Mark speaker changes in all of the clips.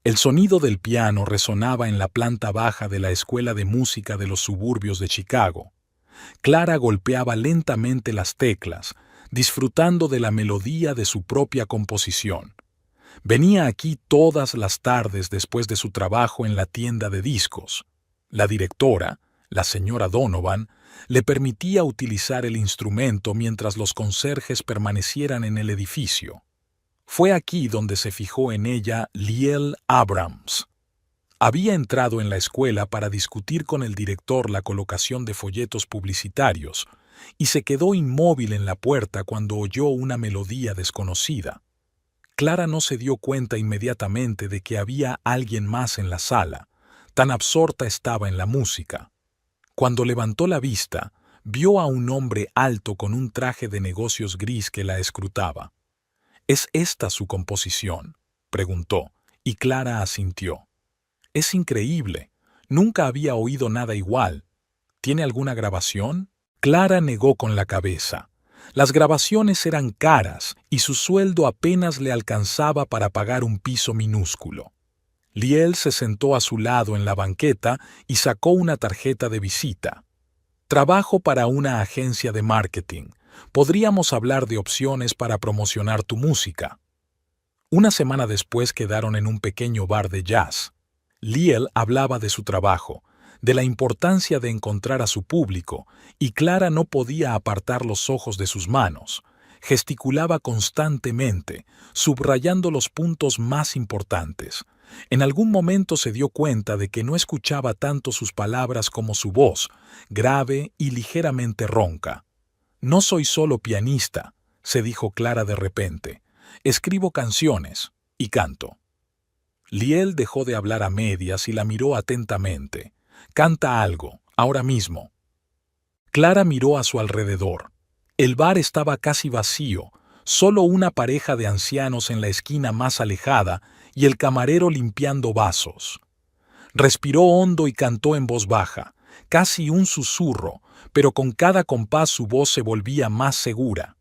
Speaker 1: El sonido del piano resonaba en la planta baja de la escuela de música de los suburbios de Chicago. Clara golpeaba lentamente las teclas, disfrutando de la melodía de su propia composición. Venía aquí todas las tardes después de su trabajo en la tienda de discos. La directora, la señora Donovan, le permitía utilizar el instrumento mientras los conserjes permanecieran en el edificio. Fue aquí donde se fijó en ella Liel Abrams. Había entrado en la escuela para discutir con el director la colocación de folletos publicitarios y se quedó inmóvil en la puerta cuando oyó una melodía desconocida. Clara no se dio cuenta inmediatamente de que había alguien más en la sala, tan absorta estaba en la música. Cuando levantó la vista, vio a un hombre alto con un traje de negocios gris que la escrutaba. ¿Es esta su composición?, preguntó, y Clara asintió. Es increíble. Nunca había oído nada igual. ¿Tiene alguna grabación? Clara negó con la cabeza. Las grabaciones eran caras y su sueldo apenas le alcanzaba para pagar un piso minúsculo. Liel se sentó a su lado en la banqueta y sacó una tarjeta de visita. Trabajo para una agencia de marketing. Podríamos hablar de opciones para promocionar tu música. Una semana después quedaron en un pequeño bar de jazz. Liel hablaba de su trabajo, de la importancia de encontrar a su público, y Clara no podía apartar los ojos de sus manos. Gesticulaba constantemente, subrayando los puntos más importantes. En algún momento se dio cuenta de que no escuchaba tanto sus palabras como su voz, grave y ligeramente ronca. «No soy solo pianista», se dijo Clara de repente. «Escribo canciones y canto». Liel dejó de hablar a medias y la miró atentamente. «Canta algo, ahora mismo». Clara miró a su alrededor. El bar estaba casi vacío, solo una pareja de ancianos en la esquina más alejada y el camarero limpiando vasos. Respiró hondo y cantó en voz baja, casi un susurro, pero con cada compás su voz se volvía más segura.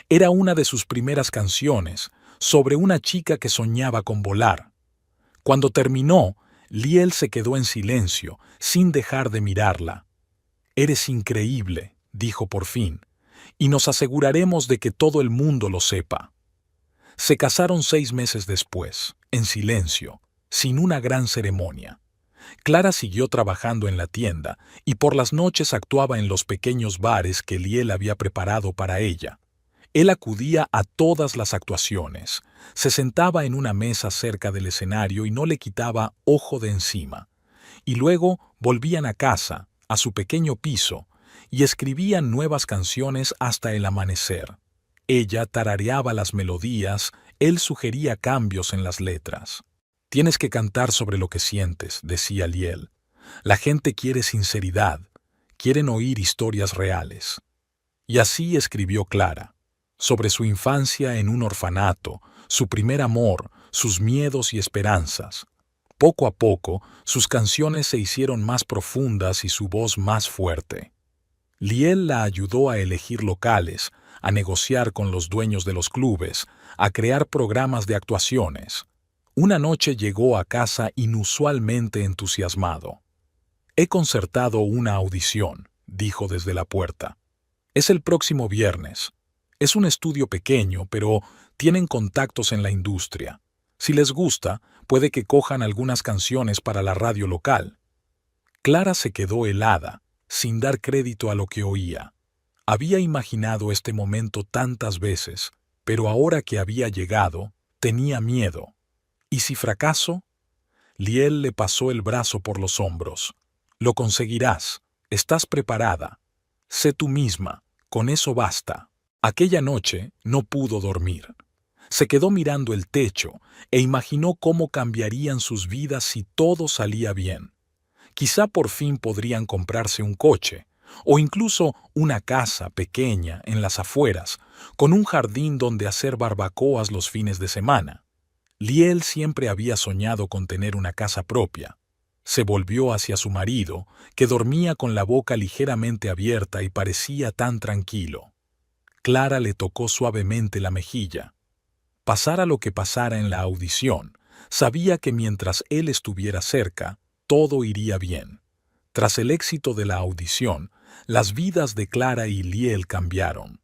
Speaker 1: Era una de sus primeras canciones, sobre una chica que soñaba con volar. Cuando terminó, Liel se quedó en silencio, sin dejar de mirarla. «Eres increíble», dijo por fin, «y nos aseguraremos de que todo el mundo lo sepa». Se casaron 6 meses después, en silencio, sin una gran ceremonia. Clara siguió trabajando en la tienda y por las noches actuaba en los pequeños bares que Liel había preparado para ella. Él acudía a todas las actuaciones, se sentaba en una mesa cerca del escenario y no le quitaba ojo de encima. Y luego volvían a casa, a su pequeño piso, y escribían nuevas canciones hasta el amanecer. Ella tarareaba las melodías, él sugería cambios en las letras. «Tienes que cantar sobre lo que sientes», decía Liel. «La gente quiere sinceridad, quieren oír historias reales». Y así escribió Clara, sobre su infancia en un orfanato, su primer amor, sus miedos y esperanzas. Poco a poco, sus canciones se hicieron más profundas y su voz más fuerte. Liel la ayudó a elegir locales, a negociar con los dueños de los clubes, a crear programas de actuaciones. Una noche llegó a casa inusualmente entusiasmado. «He concertado una audición», dijo desde la puerta. «Es el próximo viernes. Es un estudio pequeño, pero tienen contactos en la industria. Si les gusta, puede que cojan algunas canciones para la radio local». Clara se quedó helada, sin dar crédito a lo que oía. Había imaginado este momento tantas veces, pero ahora que había llegado, tenía miedo. ¿Y si fracaso? Liel le pasó el brazo por los hombros. «Lo conseguirás. Estás preparada. Sé tú misma. Con eso basta». Aquella noche no pudo dormir. Se quedó mirando el techo e imaginó cómo cambiarían sus vidas si todo salía bien. Quizá por fin podrían comprarse un coche, o incluso una casa pequeña en las afueras, con un jardín donde hacer barbacoas los fines de semana. Liel siempre había soñado con tener una casa propia. Se volvió hacia su marido, que dormía con la boca ligeramente abierta y parecía tan tranquilo. Clara le tocó suavemente la mejilla. Pasara lo que pasara en la audición, Sabía que mientras él estuviera cerca, todo iría bien. Tras el éxito de la audición, las vidas de Clara y Liel cambiaron.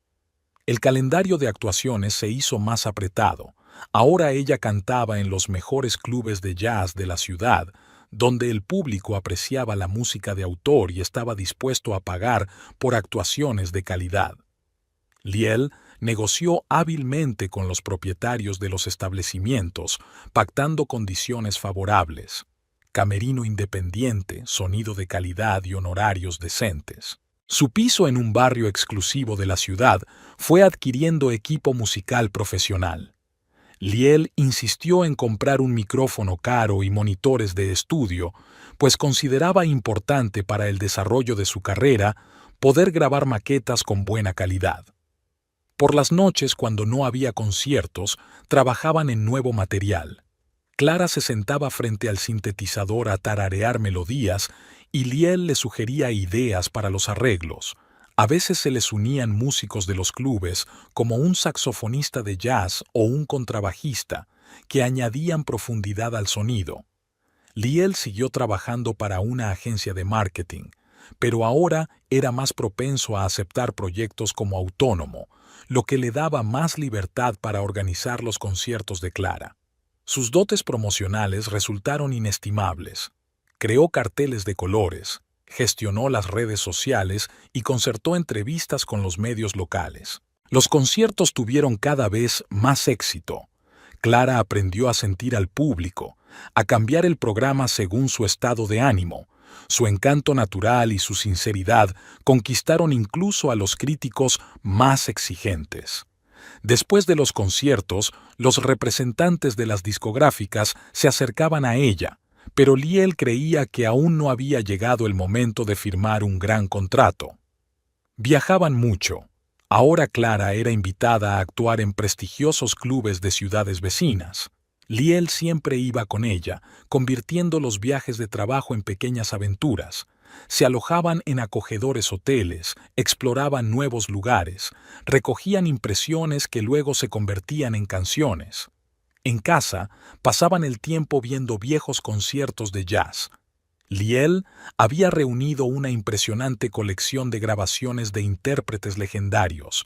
Speaker 1: El calendario de actuaciones se hizo más apretado. Ahora ella cantaba en los mejores clubes de jazz de la ciudad, donde el público apreciaba la música de autor y estaba dispuesto a pagar por actuaciones de calidad. Liel negoció hábilmente con los propietarios de los establecimientos, pactando condiciones favorables: camerino independiente, sonido de calidad y honorarios decentes. Su piso en un barrio exclusivo de la ciudad fue adquiriendo equipo musical profesional. Liel insistió en comprar un micrófono caro y monitores de estudio, pues consideraba importante para el desarrollo de su carrera poder grabar maquetas con buena calidad. Por las noches, cuando no había conciertos, trabajaban en nuevo material. Clara se sentaba frente al sintetizador a tararear melodías y Liel le sugería ideas para los arreglos. A veces se les unían músicos de los clubes, como un saxofonista de jazz o un contrabajista, que añadían profundidad al sonido. Liel siguió trabajando para una agencia de marketing, pero ahora era más propenso a aceptar proyectos como autónomo, lo que le daba más libertad para organizar los conciertos de Clara. Sus dotes promocionales resultaron inestimables. Creó carteles de colores, gestionó las redes sociales y concertó entrevistas con los medios locales. Los conciertos tuvieron cada vez más éxito. Clara aprendió a sentir al público, a cambiar el programa según su estado de ánimo. Su encanto natural y su sinceridad conquistaron incluso a los críticos más exigentes. Después de los conciertos, los representantes de las discográficas se acercaban a ella, pero Liel creía que aún no había llegado el momento de firmar un gran contrato. Viajaban mucho. Ahora Clara era invitada a actuar en prestigiosos clubes de ciudades vecinas. Liel siempre iba con ella, convirtiendo los viajes de trabajo en pequeñas aventuras. Se alojaban en acogedores hoteles, exploraban nuevos lugares, recogían impresiones que luego se convertían en canciones. En casa, pasaban el tiempo viendo viejos conciertos de jazz. Liel había reunido una impresionante colección de grabaciones de intérpretes legendarios.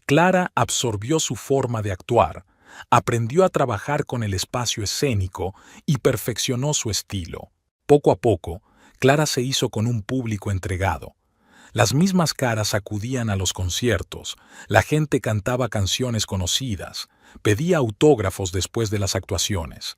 Speaker 1: Clara absorbió su forma de actuar, aprendió a trabajar con el espacio escénico y perfeccionó su estilo. Poco a poco, Clara se hizo con un público entregado. Las mismas caras acudían a los conciertos, la gente cantaba canciones conocidas, pedía autógrafos después de las actuaciones.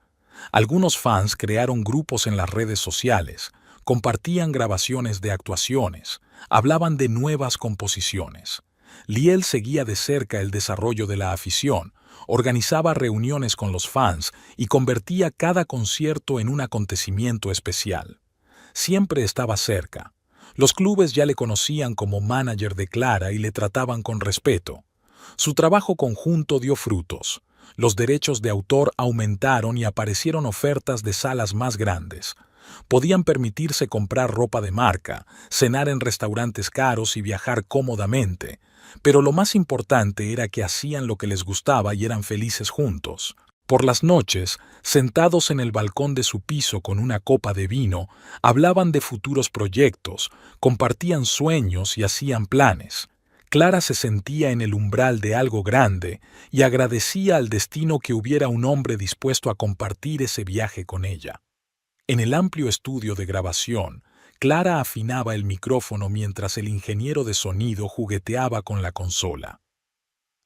Speaker 1: Algunos fans crearon grupos en las redes sociales, compartían grabaciones de actuaciones, hablaban de nuevas composiciones. Liel seguía de cerca el desarrollo de la afición, organizaba reuniones con los fans y convertía cada concierto en un acontecimiento especial. Siempre estaba cerca. Los clubes ya le conocían como manager de Clara y le trataban con respeto. Su trabajo conjunto dio frutos. Los derechos de autor aumentaron y aparecieron ofertas de salas más grandes. Podían permitirse comprar ropa de marca, cenar en restaurantes caros y viajar cómodamente. Pero lo más importante era que hacían lo que les gustaba y eran felices juntos. Por las noches, sentados en el balcón de su piso con una copa de vino, hablaban de futuros proyectos, compartían sueños y hacían planes. Clara se sentía en el umbral de algo grande y agradecía al destino que hubiera un hombre dispuesto a compartir ese viaje con ella. En el amplio estudio de grabación, Clara afinaba el micrófono mientras el ingeniero de sonido jugueteaba con la consola.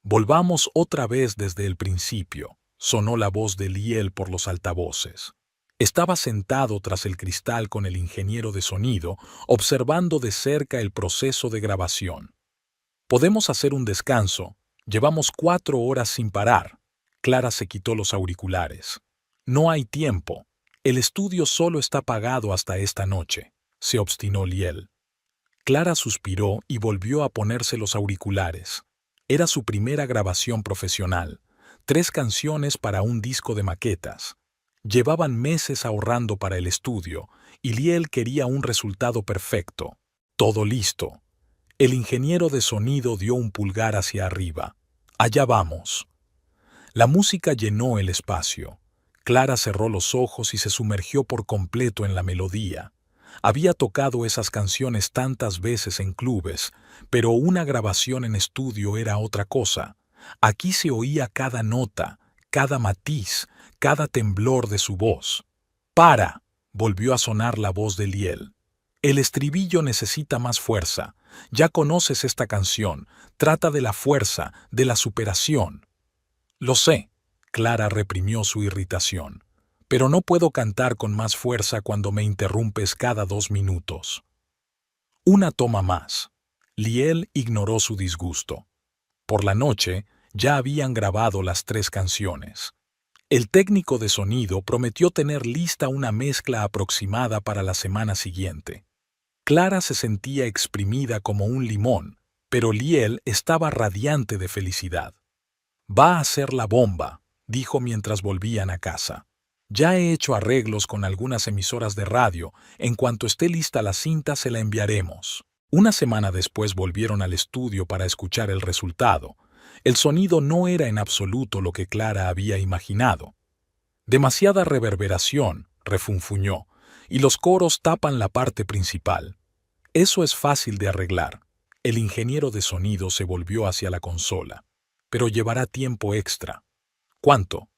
Speaker 1: «Volvamos otra vez desde el principio», sonó la voz de Liel por los altavoces. Estaba sentado tras el cristal con el ingeniero de sonido, observando de cerca el proceso de grabación. «Podemos hacer un descanso. Llevamos 4 horas sin parar». Clara se quitó los auriculares. «No hay tiempo. El estudio solo está pagado hasta esta noche», se obstinó Liel. Clara suspiró y volvió a ponerse los auriculares. Era su primera grabación profesional. 3 canciones para un disco de maquetas. Llevaban meses ahorrando para el estudio y Liel quería un resultado perfecto. Todo listo. El ingeniero de sonido dio un pulgar hacia arriba. «Allá vamos». La música llenó el espacio. Clara cerró los ojos y se sumergió por completo en la melodía. Había tocado esas canciones tantas veces en clubes, pero una grabación en estudio era otra cosa. Aquí se oía cada nota, cada matiz, cada temblor de su voz. ¡Para!, volvió a sonar la voz de Liel. El estribillo necesita más fuerza. Ya conoces esta canción. Trata de la fuerza, de la superación. Lo sé. Clara reprimió su irritación. Pero no puedo cantar con más fuerza cuando me interrumpes cada 2 minutos. Una toma más. Liel ignoró su disgusto. Por la noche, ya habían grabado las 3 canciones. El técnico de sonido prometió tener lista una mezcla aproximada para la semana siguiente. Clara se sentía exprimida como un limón, pero Liel estaba radiante de felicidad. «Va a ser la bomba», dijo mientras volvían a casa. «Ya he hecho arreglos con algunas emisoras de radio. En cuanto esté lista la cinta se la enviaremos». Una semana después volvieron al estudio para escuchar el resultado. El sonido no era en absoluto lo que Clara había imaginado. «Demasiada reverberación», refunfuñó, «y los coros tapan la parte principal». «Eso es fácil de arreglar». El ingeniero de sonido se volvió hacia la consola. «Pero llevará tiempo extra». «¿Cuánto?»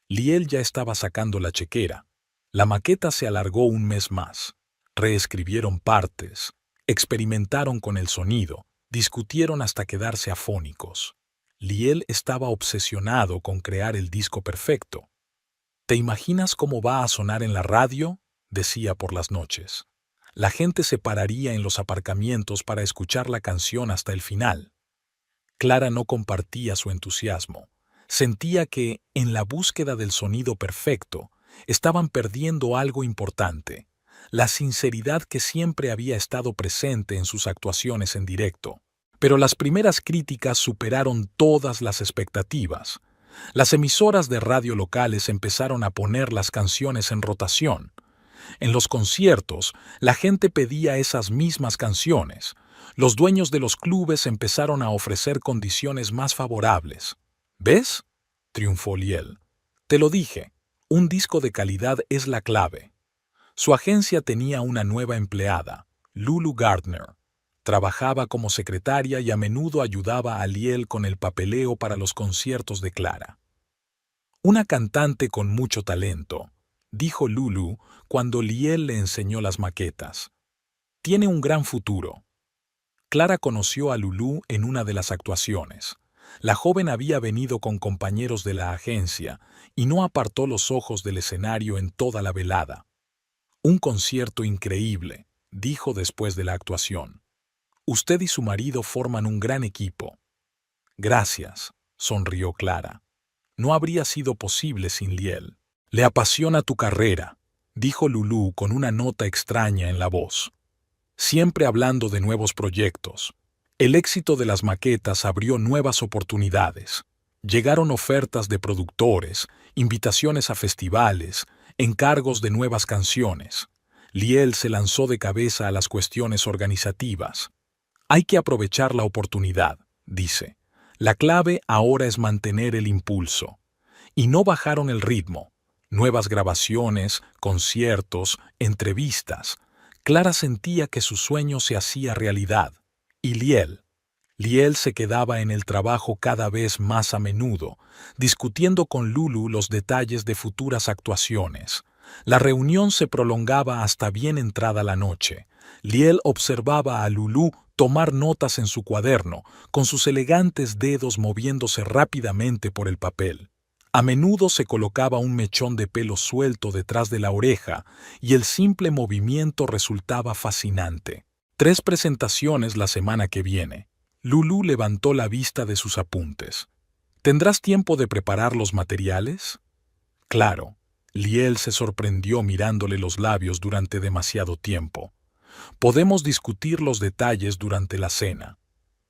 Speaker 1: Liel ya estaba sacando la chequera. La maqueta se alargó un mes más. Reescribieron partes, experimentaron con el sonido, discutieron hasta quedarse afónicos. Liel estaba obsesionado con crear el disco perfecto. «¿Te imaginas cómo va a sonar en la radio?», decía por las noches. «La gente se pararía en los aparcamientos para escuchar la canción hasta el final». Clara no compartía su entusiasmo. Sentía que, en la búsqueda del sonido perfecto, estaban perdiendo algo importante, la sinceridad que siempre había estado presente en sus actuaciones en directo. Pero las primeras críticas superaron todas las expectativas. Las emisoras de radio locales empezaron a poner las canciones en rotación. En los conciertos, la gente pedía esas mismas canciones. Los dueños de los clubes empezaron a ofrecer condiciones más favorables. «¿Ves?», triunfó Liel. «Te lo dije, un disco de calidad es la clave». Su agencia tenía una nueva empleada, Lulu Gardner. Trabajaba como secretaria y a menudo ayudaba a Liel con el papeleo para los conciertos de Clara. «Una cantante con mucho talento», dijo Lulu cuando Liel le enseñó las maquetas. «Tiene un gran futuro». Clara conoció a Lulu en una de las actuaciones. La joven había venido con compañeros de la agencia y no apartó los ojos del escenario en toda la velada. «Un concierto increíble», dijo después de la actuación. «Usted y su marido forman un gran equipo». «Gracias», sonrió Clara. «No habría sido posible sin Liel». «Le apasiona tu carrera», dijo Lulu con una nota extraña en la voz. «Siempre hablando de nuevos proyectos». El éxito de las maquetas abrió nuevas oportunidades. Llegaron ofertas de productores, invitaciones a festivales, encargos de nuevas canciones. Liel se lanzó de cabeza a las cuestiones organizativas. «Hay que aprovechar la oportunidad», dice. «La clave ahora es mantener el impulso». Y no bajaron el ritmo. Nuevas grabaciones, conciertos, entrevistas. Clara sentía que su sueño se hacía realidad. Y Liel se quedaba en el trabajo cada vez más a menudo, discutiendo con Lulu los detalles de futuras actuaciones. La reunión se prolongaba hasta bien entrada la noche. Liel observaba a Lulu tomar notas en su cuaderno, con sus elegantes dedos moviéndose rápidamente por el papel. A menudo se colocaba un mechón de pelo suelto detrás de la oreja y el simple movimiento resultaba fascinante. 3 presentaciones la semana que viene. Lulu levantó la vista de sus apuntes. ¿Tendrás tiempo de preparar los materiales? Claro. Liel se sorprendió mirándole los labios durante demasiado tiempo. Podemos discutir los detalles durante la cena.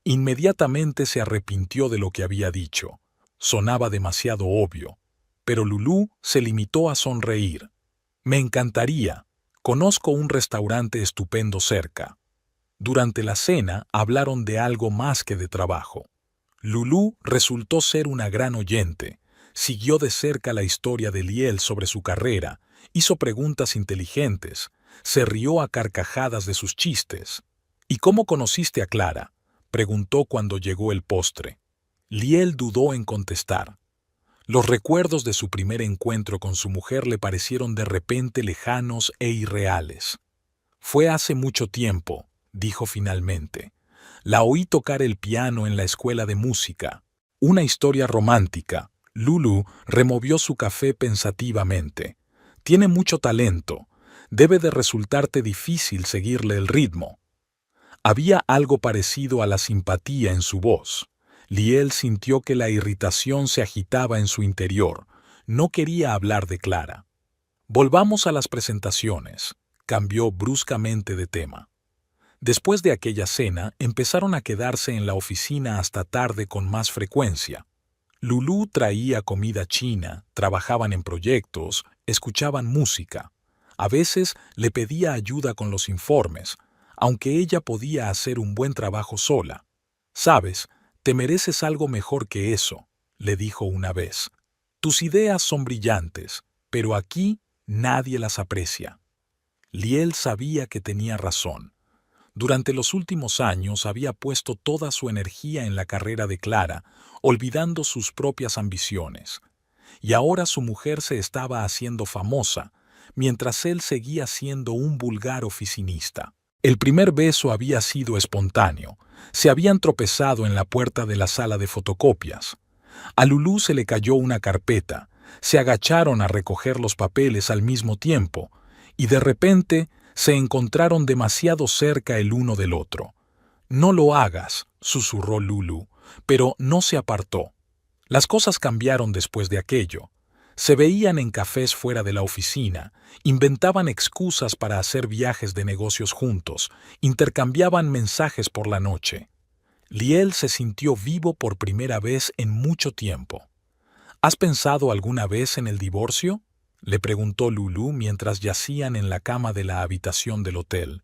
Speaker 1: Inmediatamente se arrepintió de lo que había dicho. Sonaba demasiado obvio. Pero Lulu se limitó a sonreír. Me encantaría. Conozco un restaurante estupendo cerca. Durante la cena hablaron de algo más que de trabajo. Lulu resultó ser una gran oyente. Siguió de cerca la historia de Liel sobre su carrera, hizo preguntas inteligentes, se rió a carcajadas de sus chistes. ¿Y cómo conociste a Clara?, preguntó cuando llegó el postre. Liel dudó en contestar. Los recuerdos de su primer encuentro con su mujer le parecieron de repente lejanos e irreales. Fue hace mucho tiempo, dijo finalmente. La oí tocar el piano en la escuela de música. Una historia romántica. Lulu removió su café pensativamente. Tiene mucho talento. Debe de resultarte difícil seguirle el ritmo. Había algo parecido a la simpatía en su voz. Liel sintió que la irritación se agitaba en su interior. No quería hablar de Clara. Volvamos a las presentaciones. Cambió bruscamente de tema. Después de aquella cena, empezaron a quedarse en la oficina hasta tarde con más frecuencia. Lulú traía comida china, trabajaban en proyectos, escuchaban música. A veces le pedía ayuda con los informes, aunque ella podía hacer un buen trabajo sola. «Sabes, te mereces algo mejor que eso», le dijo una vez. «Tus ideas son brillantes, pero aquí nadie las aprecia». Liel sabía que tenía razón. Durante los últimos años había puesto toda su energía en la carrera de Clara, olvidando sus propias ambiciones. Y ahora su mujer se estaba haciendo famosa, mientras él seguía siendo un vulgar oficinista. El primer beso había sido espontáneo. Se habían tropezado en la puerta de la sala de fotocopias. A Lulú se le cayó una carpeta. Se agacharon a recoger los papeles al mismo tiempo, y de repente se encontraron demasiado cerca el uno del otro. «No lo hagas», susurró Lulú, pero no se apartó. Las cosas cambiaron después de aquello. Se veían en cafés fuera de la oficina, inventaban excusas para hacer viajes de negocios juntos, intercambiaban mensajes por la noche. Liel se sintió vivo por primera vez en mucho tiempo. «¿Has pensado alguna vez en el divorcio?», le preguntó Lulú mientras yacían en la cama de la habitación del hotel.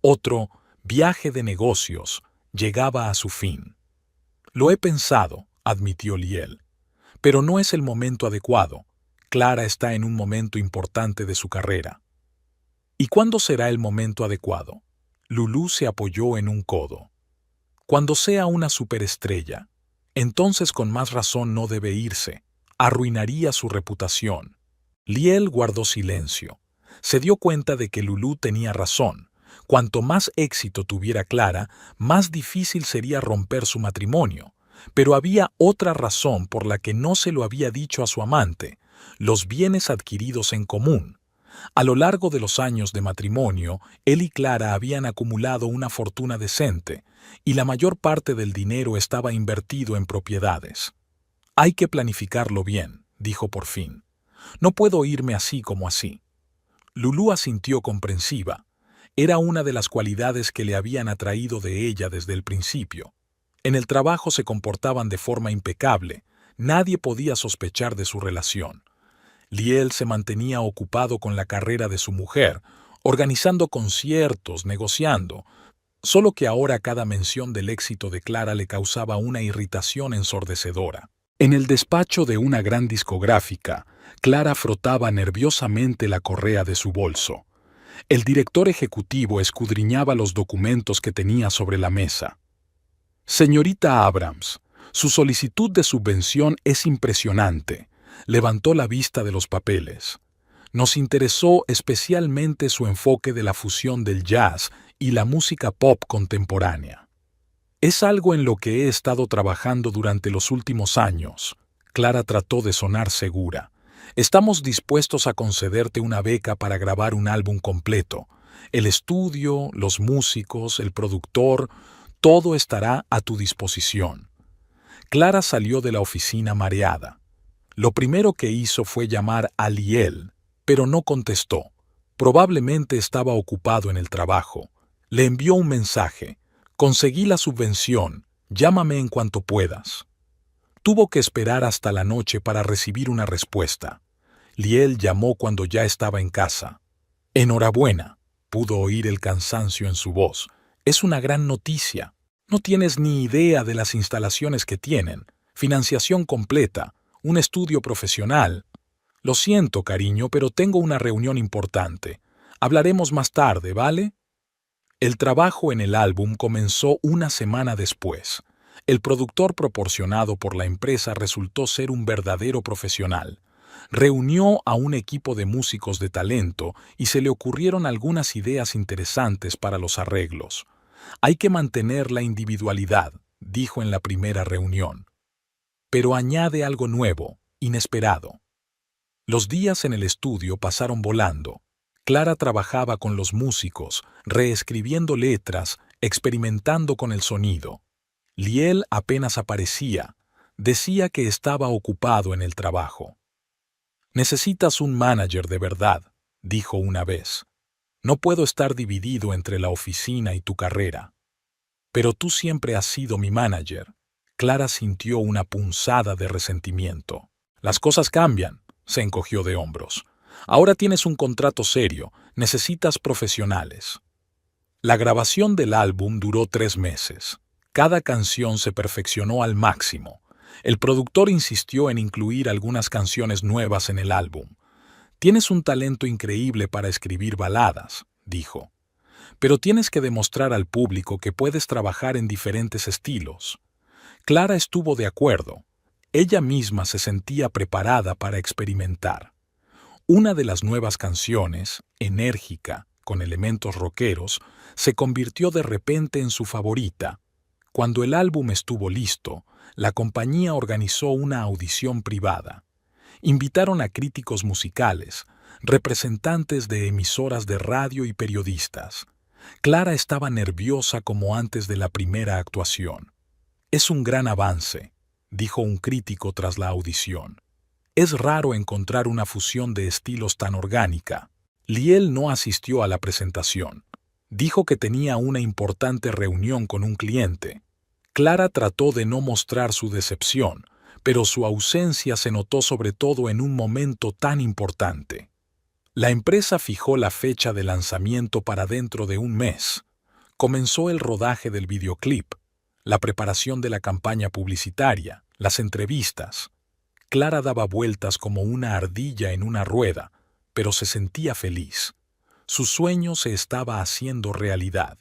Speaker 1: Otro viaje de negocios llegaba a su fin. «Lo he pensado», admitió Liel, «pero no es el momento adecuado. Clara está en un momento importante de su carrera». «¿Y cuándo será el momento adecuado?». Lulú se apoyó en un codo. «Cuando sea una superestrella. Entonces con más razón no debe irse. Arruinaría su reputación». Liel guardó silencio. Se dio cuenta de que Lulú tenía razón. Cuanto más éxito tuviera Clara, más difícil sería romper su matrimonio. Pero había otra razón por la que no se lo había dicho a su amante: los bienes adquiridos en común. A lo largo de los años de matrimonio, él y Clara habían acumulado una fortuna decente, y la mayor parte del dinero estaba invertido en propiedades. «Hay que planificarlo bien», dijo por fin. «No puedo irme así como así». Lulú asintió comprensiva. Era una de las cualidades que le habían atraído de ella desde el principio. En el trabajo se comportaban de forma impecable. Nadie podía sospechar de su relación. Liel se mantenía ocupado con la carrera de su mujer, organizando conciertos, negociando. Solo que ahora cada mención del éxito de Clara le causaba una irritación ensordecedora. En el despacho de una gran discográfica, Clara frotaba nerviosamente la correa de su bolso. El director ejecutivo escudriñaba los documentos que tenía sobre la mesa. «Señorita Abrams, su solicitud de subvención es impresionante», levantó la vista de los papeles. «Nos interesó especialmente su enfoque de la fusión del jazz y la música pop contemporánea. Es algo en lo que he estado trabajando durante los últimos años». Clara trató de sonar segura. «Estamos dispuestos a concederte una beca para grabar un álbum completo. El estudio, los músicos, el productor, todo estará a tu disposición». Clara salió de la oficina mareada. Lo primero que hizo fue llamar a Liel, pero no contestó. Probablemente estaba ocupado en el trabajo. Le envió un mensaje: «Conseguí la subvención, llámame en cuanto puedas». Tuvo que esperar hasta la noche para recibir una respuesta. Liel llamó cuando ya estaba en casa. «Enhorabuena», pudo oír el cansancio en su voz. «Es una gran noticia. No tienes ni idea de las instalaciones que tienen. Financiación completa, un estudio profesional. Lo siento, cariño, pero tengo una reunión importante. Hablaremos más tarde, ¿vale? El trabajo en el álbum comenzó una semana después. El productor proporcionado por la empresa resultó ser un verdadero profesional. Reunió a un equipo de músicos de talento y se le ocurrieron algunas ideas interesantes para los arreglos. Hay que mantener la individualidad, dijo en la primera reunión. Pero añade algo nuevo, inesperado. Los días en el estudio pasaron volando. Clara trabajaba con los músicos, reescribiendo letras, experimentando con el sonido. Liel apenas aparecía. Decía que estaba ocupado en el trabajo. «Necesitas un manager de verdad», dijo una vez. «No puedo estar dividido entre la oficina y tu carrera». «Pero tú siempre has sido mi manager». Clara sintió una punzada de resentimiento. «Las cosas cambian», se encogió de hombros. «Ahora tienes un contrato serio, necesitas profesionales». La grabación del álbum duró 3 meses. Cada canción se perfeccionó al máximo. El productor insistió en incluir algunas canciones nuevas en el álbum. «Tienes un talento increíble para escribir baladas», dijo. «Pero tienes que demostrar al público que puedes trabajar en diferentes estilos». Clara estuvo de acuerdo. Ella misma se sentía preparada para experimentar. Una de las nuevas canciones, enérgica, con elementos rockeros, se convirtió de repente en su favorita. Cuando el álbum estuvo listo, la compañía organizó una audición privada. Invitaron a críticos musicales, representantes de emisoras de radio y periodistas. Clara estaba nerviosa como antes de la primera actuación. «Es un gran avance», dijo un crítico tras la audición. «Es raro encontrar una fusión de estilos tan orgánica». Liel no asistió a la presentación. Dijo que tenía una importante reunión con un cliente. Clara trató de no mostrar su decepción, pero su ausencia se notó sobre todo en un momento tan importante. La empresa fijó la fecha de lanzamiento para dentro de un mes. Comenzó el rodaje del videoclip, la preparación de la campaña publicitaria, las entrevistas. Clara daba vueltas como una ardilla en una rueda, pero se sentía feliz. Su sueño se estaba haciendo realidad.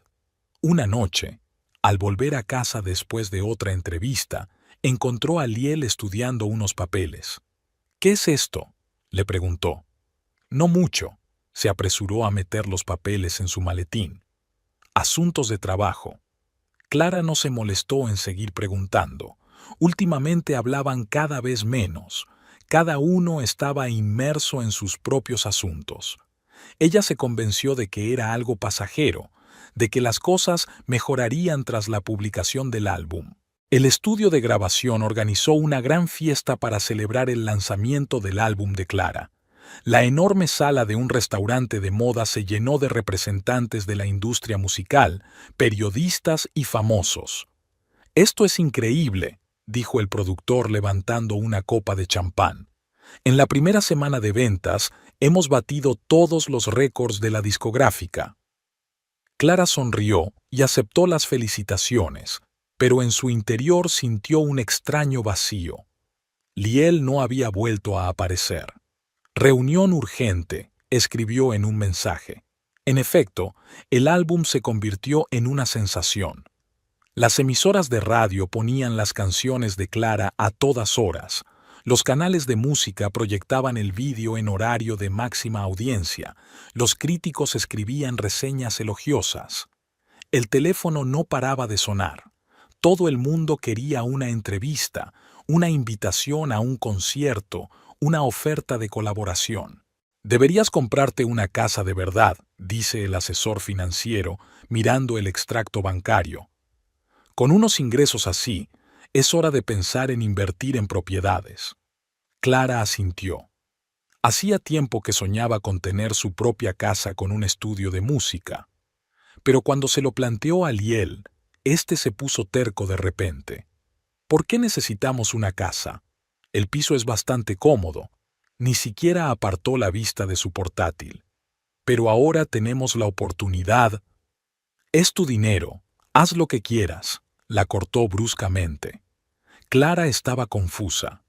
Speaker 1: Una noche, al volver a casa después de otra entrevista, encontró a Liel estudiando unos papeles. «¿Qué es esto?», le preguntó. «No mucho», se apresuró a meter los papeles en su maletín. «Asuntos de trabajo». Clara no se molestó en seguir preguntando. Últimamente hablaban cada vez menos. Cada uno estaba inmerso en sus propios asuntos. Ella se convenció de que era algo pasajero, de que las cosas mejorarían tras la publicación del álbum. El estudio de grabación organizó una gran fiesta para celebrar el lanzamiento del álbum de Clara. La enorme sala de un restaurante de moda se llenó de representantes de la industria musical, periodistas y famosos. «Esto es increíble», dijo el productor levantando una copa de champán. «En la primera semana de ventas hemos batido todos los récords de la discográfica». Clara sonrió y aceptó las felicitaciones, pero en su interior sintió un extraño vacío. Liel no había vuelto a aparecer. «Reunión urgente», escribió en un mensaje. En efecto, el álbum se convirtió en una sensación. Las emisoras de radio ponían las canciones de Clara a todas horas. Los canales de música proyectaban el vídeo en horario de máxima audiencia. Los críticos escribían reseñas elogiosas. El teléfono no paraba de sonar. Todo el mundo quería una entrevista, una invitación a un concierto, una oferta de colaboración. «Deberías comprarte una casa de verdad», dice el asesor financiero, mirando el extracto bancario. «Con unos ingresos así, es hora de pensar en invertir en propiedades». Clara asintió. Hacía tiempo que soñaba con tener su propia casa con un estudio de música. Pero cuando se lo planteó a Liel, éste se puso terco de repente. «¿Por qué necesitamos una casa? El piso es bastante cómodo». Ni siquiera apartó la vista de su portátil. «Pero ahora tenemos la oportunidad». «Es tu dinero, haz lo que quieras», la cortó bruscamente. Clara estaba confusa.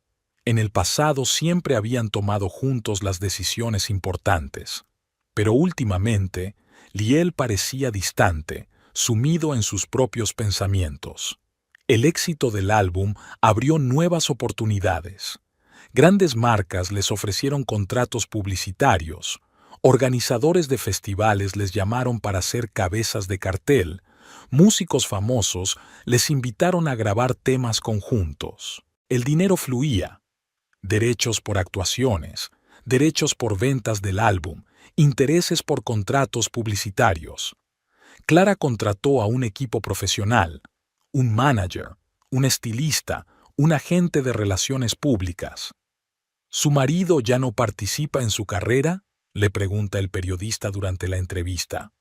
Speaker 1: En el pasado siempre habían tomado juntos las decisiones importantes, pero últimamente Liel parecía distante, sumido en sus propios pensamientos. El éxito del álbum abrió nuevas oportunidades. Grandes marcas les ofrecieron contratos publicitarios, organizadores de festivales les llamaron para ser cabezas de cartel, músicos famosos les invitaron a grabar temas conjuntos. El dinero fluía. Derechos por actuaciones, derechos por ventas del álbum, intereses por contratos publicitarios. Clara contrató a un equipo profesional, un manager, un estilista, un agente de relaciones públicas. ¿Su marido ya no participa en su carrera?, le pregunta el periodista durante la entrevista.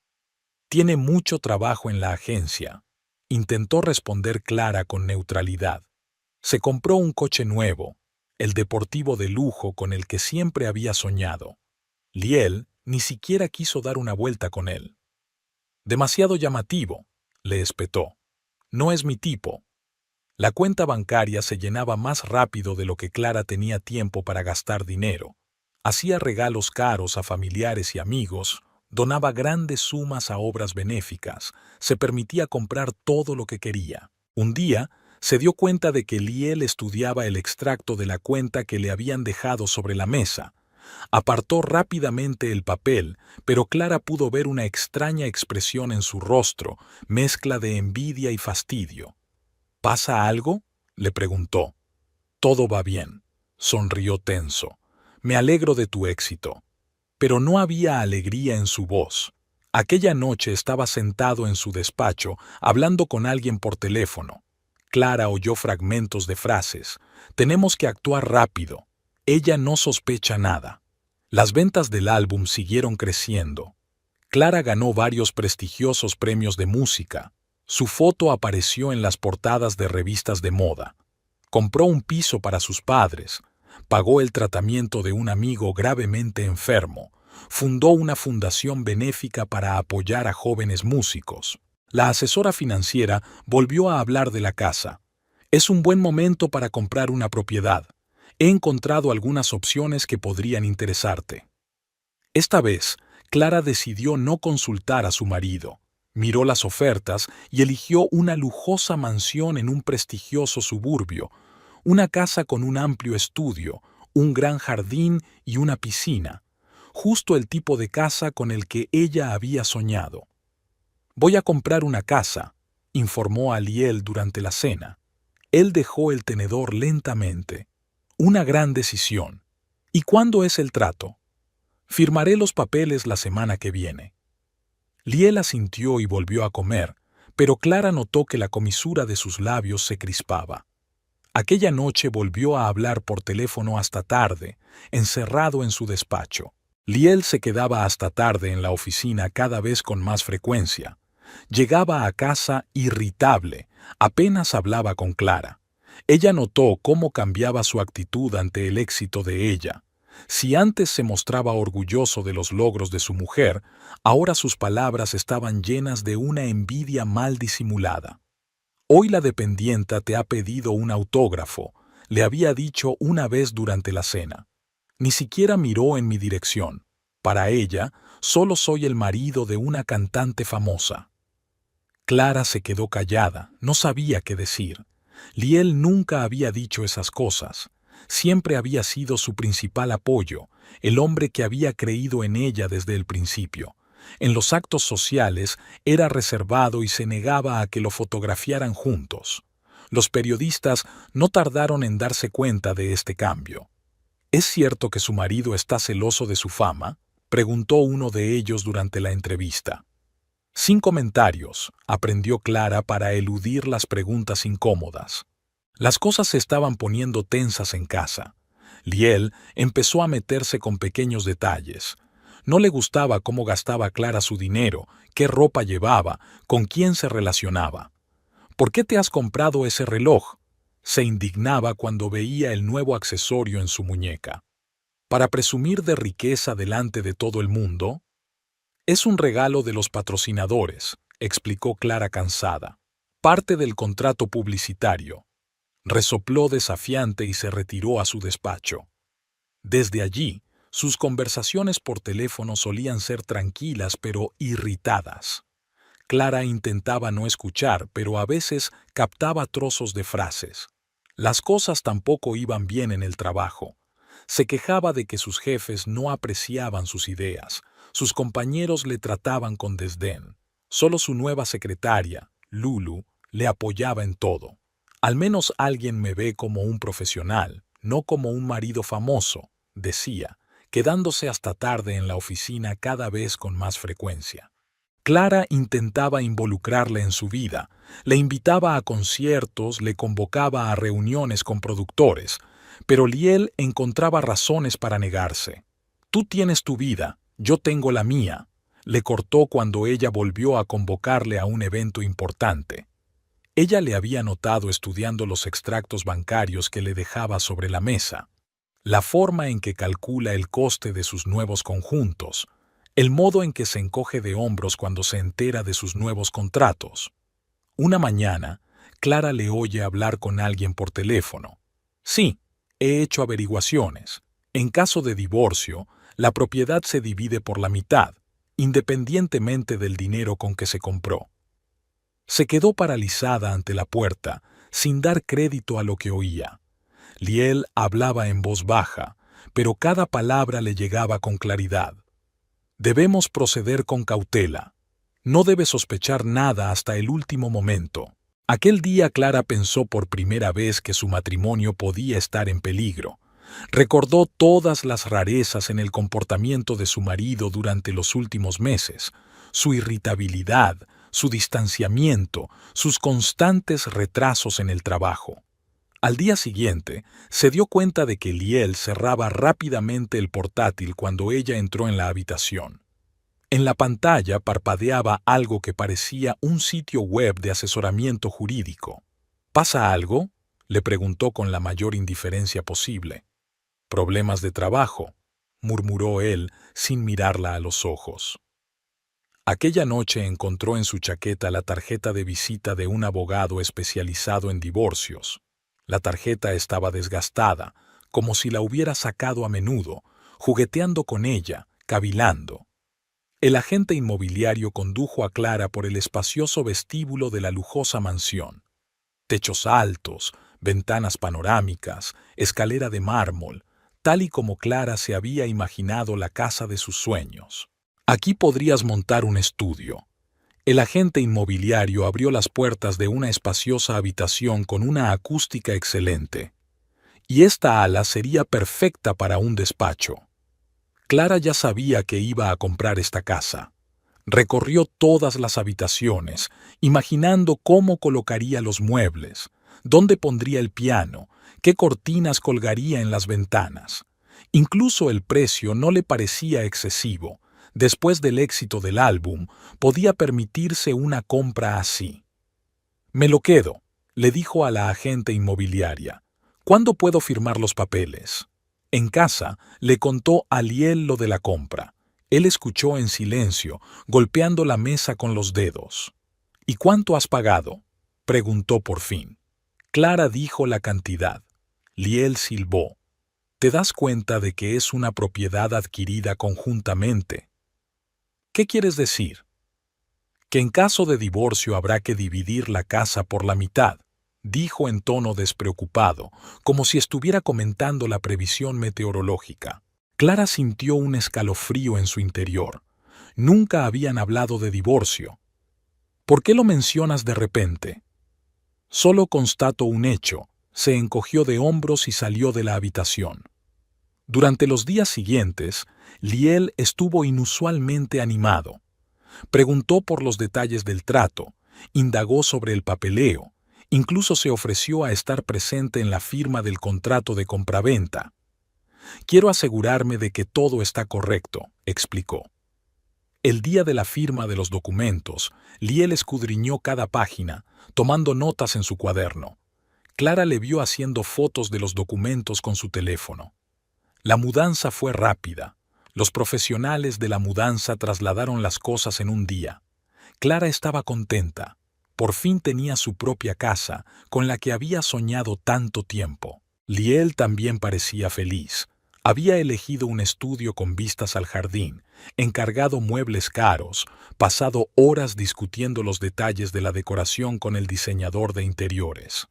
Speaker 1: Tiene mucho trabajo en la agencia, intentó responder Clara con neutralidad. Se compró un coche nuevo, el deportivo de lujo con el que siempre había soñado. Liel ni siquiera quiso dar una vuelta con él. Demasiado llamativo, le espetó. No es mi tipo. La cuenta bancaria se llenaba más rápido de lo que Clara tenía tiempo para gastar dinero. Hacía regalos caros a familiares y amigos, donaba grandes sumas a obras benéficas, se permitía comprar todo lo que quería. Un día, se dio cuenta de que Liel estudiaba el extracto de la cuenta que le habían dejado sobre la mesa. Apartó rápidamente el papel, pero Clara pudo ver una extraña expresión en su rostro, mezcla de envidia y fastidio. ¿Pasa algo?, le preguntó. Todo va bien, sonrió tenso. Me alegro de tu éxito. Pero no había alegría en su voz. Aquella noche estaba sentado en su despacho, hablando con alguien por teléfono. Clara oyó fragmentos de frases. Tenemos que actuar rápido. Ella no sospecha nada. Las ventas del álbum siguieron creciendo. Clara ganó varios prestigiosos premios de música. Su foto apareció en las portadas de revistas de moda. Compró un piso para sus padres. Pagó el tratamiento de un amigo gravemente enfermo. Fundó una fundación benéfica para apoyar a jóvenes músicos. La asesora financiera volvió a hablar de la casa. Es un buen momento para comprar una propiedad. He encontrado algunas opciones que podrían interesarte. Esta vez, Clara decidió no consultar a su marido. Miró las ofertas y eligió una lujosa mansión en un prestigioso suburbio, una casa con un amplio estudio, un gran jardín y una piscina, justo el tipo de casa con el que ella había soñado. Voy a comprar una casa, informó a Liel durante la cena. Él dejó el tenedor lentamente. Una gran decisión. ¿Y cuándo es el trato? Firmaré los papeles la semana que viene. Liel asintió y volvió a comer, pero Clara notó que la comisura de sus labios se crispaba. Aquella noche volvió a hablar por teléfono hasta tarde, encerrado en su despacho. Liel se quedaba hasta tarde en la oficina cada vez con más frecuencia. Llegaba a casa irritable, apenas hablaba con Clara. Ella notó cómo cambiaba su actitud ante el éxito de ella. Si antes se mostraba orgulloso de los logros de su mujer, ahora sus palabras estaban llenas de una envidia mal disimulada. Hoy la dependienta te ha pedido un autógrafo, le había dicho una vez durante la cena. Ni siquiera miró en mi dirección. Para ella, solo soy el marido de una cantante famosa. Clara se quedó callada, no sabía qué decir. Liel nunca había dicho esas cosas. Siempre había sido su principal apoyo, el hombre que había creído en ella desde el principio. En los actos sociales era reservado y se negaba a que lo fotografiaran juntos. Los periodistas no tardaron en darse cuenta de este cambio. ¿Es cierto que su marido está celoso de su fama?, preguntó uno de ellos durante la entrevista. Sin comentarios, aprendió Clara para eludir las preguntas incómodas. Las cosas se estaban poniendo tensas en casa. Liel empezó a meterse con pequeños detalles. No le gustaba cómo gastaba Clara su dinero, qué ropa llevaba, con quién se relacionaba. ¿Por qué te has comprado ese reloj?, se indignaba cuando veía el nuevo accesorio en su muñeca. ¿Para presumir de riqueza delante de todo el mundo? Es un regalo de los patrocinadores, explicó Clara cansada. Parte del contrato publicitario. Resopló desafiante y se retiró a su despacho. Desde allí, sus conversaciones por teléfono solían ser tranquilas pero irritadas. Clara intentaba no escuchar, pero a veces captaba trozos de frases. Las cosas tampoco iban bien en el trabajo. Se quejaba de que sus jefes no apreciaban sus ideas, sus compañeros le trataban con desdén. Solo su nueva secretaria, Lulu, le apoyaba en todo. Al menos alguien me ve como un profesional, no como un marido famoso, decía, quedándose hasta tarde en la oficina cada vez con más frecuencia. Clara intentaba involucrarle en su vida, le invitaba a conciertos, le convocaba a reuniones con productores, pero Liel encontraba razones para negarse. «Tú tienes tu vida, yo tengo la mía», le cortó cuando ella volvió a convocarle a un evento importante. Ella le había notado estudiando los extractos bancarios que le dejaba sobre la mesa, la forma en que calcula el coste de sus nuevos conjuntos, el modo en que se encoge de hombros cuando se entera de sus nuevos contratos. Una mañana, Clara le oye hablar con alguien por teléfono. «Sí, he hecho averiguaciones. En caso de divorcio, la propiedad se divide por la mitad, independientemente del dinero con que se compró». Se quedó paralizada ante la puerta, sin dar crédito a lo que oía. Liel hablaba en voz baja, pero cada palabra le llegaba con claridad. «Debemos proceder con cautela. No debe sospechar nada hasta el último momento». Aquel día Clara pensó por primera vez que su matrimonio podía estar en peligro. Recordó todas las rarezas en el comportamiento de su marido durante los últimos meses, su irritabilidad, su distanciamiento, sus constantes retrasos en el trabajo. Al día siguiente, se dio cuenta de que Liel cerraba rápidamente el portátil cuando ella entró en la habitación. En la pantalla parpadeaba algo que parecía un sitio web de asesoramiento jurídico. «¿Pasa algo?», le preguntó con la mayor indiferencia posible. «Problemas de trabajo», murmuró él sin mirarla a los ojos. Aquella noche encontró en su chaqueta la tarjeta de visita de un abogado especializado en divorcios. La tarjeta estaba desgastada, como si la hubiera sacado a menudo, jugueteando con ella, cavilando. El agente inmobiliario condujo a Clara por el espacioso vestíbulo de la lujosa mansión. Techos altos, ventanas panorámicas, escalera de mármol, tal y como Clara se había imaginado la casa de sus sueños. «Aquí podrías montar un estudio». El agente inmobiliario abrió las puertas de una espaciosa habitación con una acústica excelente. «Y esta ala sería perfecta para un despacho». Clara ya sabía que iba a comprar esta casa. Recorrió todas las habitaciones, imaginando cómo colocaría los muebles, dónde pondría el piano, qué cortinas colgaría en las ventanas. Incluso el precio no le parecía excesivo. Después del éxito del álbum, podía permitirse una compra así. «Me lo quedo», le dijo a la agente inmobiliaria. «¿Cuándo puedo firmar los papeles?». En casa, le contó a Liel lo de la compra. Él escuchó en silencio, golpeando la mesa con los dedos. «¿Y cuánto has pagado?», preguntó por fin. Clara dijo la cantidad. Liel silbó. «¿Te das cuenta de que es una propiedad adquirida conjuntamente?». «¿Qué quieres decir?». «Que en caso de divorcio habrá que dividir la casa por la mitad», dijo en tono despreocupado, como si estuviera comentando la previsión meteorológica. Clara sintió un escalofrío en su interior. Nunca habían hablado de divorcio. «¿Por qué lo mencionas de repente?». «Solo constato un hecho», se encogió de hombros y salió de la habitación. Durante los días siguientes, Liel estuvo inusualmente animado. Preguntó por los detalles del trato, indagó sobre el papeleo, incluso se ofreció a estar presente en la firma del contrato de compraventa. «Quiero asegurarme de que todo está correcto», explicó. El día de la firma de los documentos, Liel escudriñó cada página, tomando notas en su cuaderno. Clara le vio haciendo fotos de los documentos con su teléfono. La mudanza fue rápida. Los profesionales de la mudanza trasladaron las cosas en un día. Clara estaba contenta. Por fin tenía su propia casa, con la que había soñado tanto tiempo. Liel también parecía feliz. Había elegido un estudio con vistas al jardín, encargado muebles caros, pasado horas discutiendo los detalles de la decoración con el diseñador de interiores.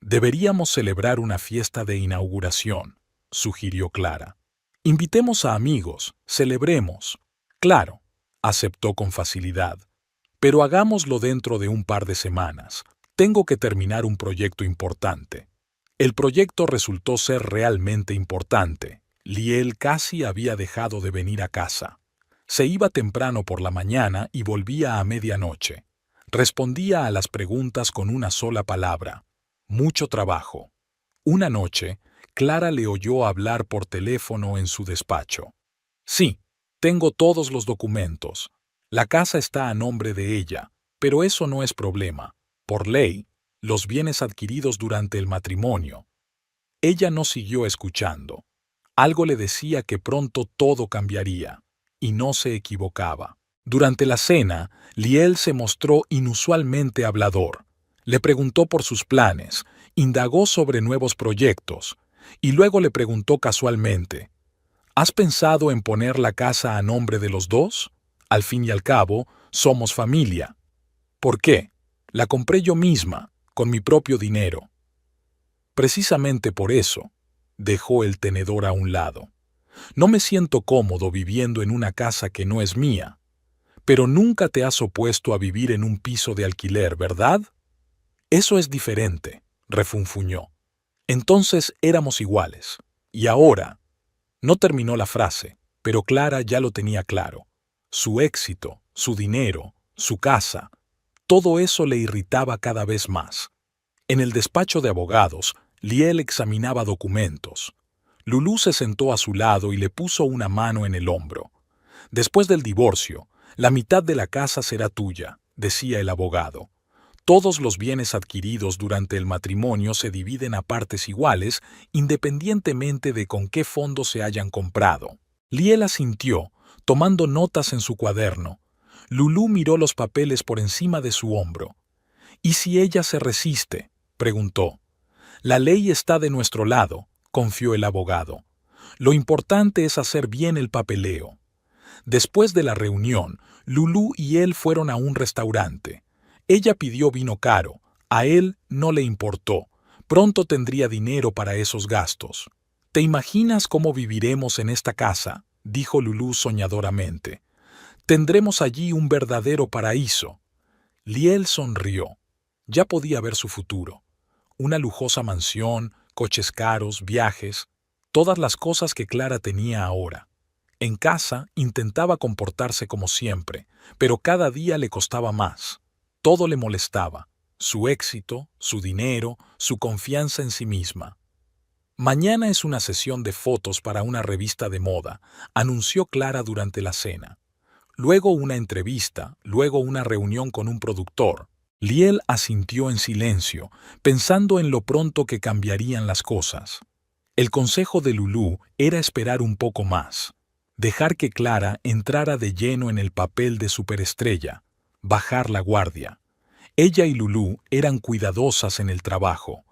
Speaker 1: Deberíamos celebrar una fiesta de inauguración, sugirió Clara. Invitemos a amigos, celebremos. Claro, aceptó con facilidad. Pero hagámoslo dentro de un par de semanas. Tengo que terminar un proyecto importante. El proyecto resultó ser realmente importante. Liel casi había dejado de venir a casa. Se iba temprano por la mañana y volvía a medianoche. Respondía a las preguntas con una sola palabra. Mucho trabajo. Una noche, Clara le oyó hablar por teléfono en su despacho. Sí, tengo todos los documentos. La casa está a nombre de ella, pero eso no es problema. Por ley, los bienes adquiridos durante el matrimonio. Ella no siguió escuchando. Algo le decía que pronto todo cambiaría, y no se equivocaba. Durante la cena, Liel se mostró inusualmente hablador. Le preguntó por sus planes, indagó sobre nuevos proyectos, y luego le preguntó casualmente, ¿has pensado en poner la casa a nombre de los dos? Al fin y al cabo, somos familia. ¿Por qué? La compré yo misma, con mi propio dinero. Precisamente por eso, dejó el tenedor a un lado. No me siento cómodo viviendo en una casa que no es mía. Pero nunca te has opuesto a vivir en un piso de alquiler, ¿verdad? Eso es diferente, refunfuñó. Entonces éramos iguales. Y ahora... No terminó la frase, pero Clara ya lo tenía claro. Su éxito, su dinero, su casa, todo eso le irritaba cada vez más. En el despacho de abogados, Liel examinaba documentos. Lulú se sentó a su lado y le puso una mano en el hombro. Después del divorcio, la mitad de la casa será tuya, decía el abogado. Todos los bienes adquiridos durante el matrimonio se dividen a partes iguales, independientemente de con qué fondo se hayan comprado. Liel asintió, tomando notas en su cuaderno. Lulú miró los papeles por encima de su hombro. ¿Y si ella se resiste?, preguntó. La ley está de nuestro lado, confió el abogado. Lo importante es hacer bien el papeleo. Después de la reunión, Lulú y él fueron a un restaurante. Ella pidió vino caro, a él no le importó. Pronto tendría dinero para esos gastos. ¿Te imaginas cómo viviremos en esta casa?, dijo Lulú soñadoramente. Tendremos allí un verdadero paraíso. Liel sonrió. Ya podía ver su futuro. Una lujosa mansión, coches caros, viajes, todas las cosas que Clara tenía ahora. En casa intentaba comportarse como siempre, pero cada día le costaba más. Todo le molestaba, su éxito, su dinero, su confianza en sí misma. Mañana es una sesión de fotos para una revista de moda, anunció Clara durante la cena. Luego una entrevista, luego una reunión con un productor. Liel asintió en silencio, pensando en lo pronto que cambiarían las cosas. El consejo de Lulú era esperar un poco más, dejar que Clara entrara de lleno en el papel de superestrella, bajar la guardia. Ella y Lulú eran cuidadosas en el trabajo.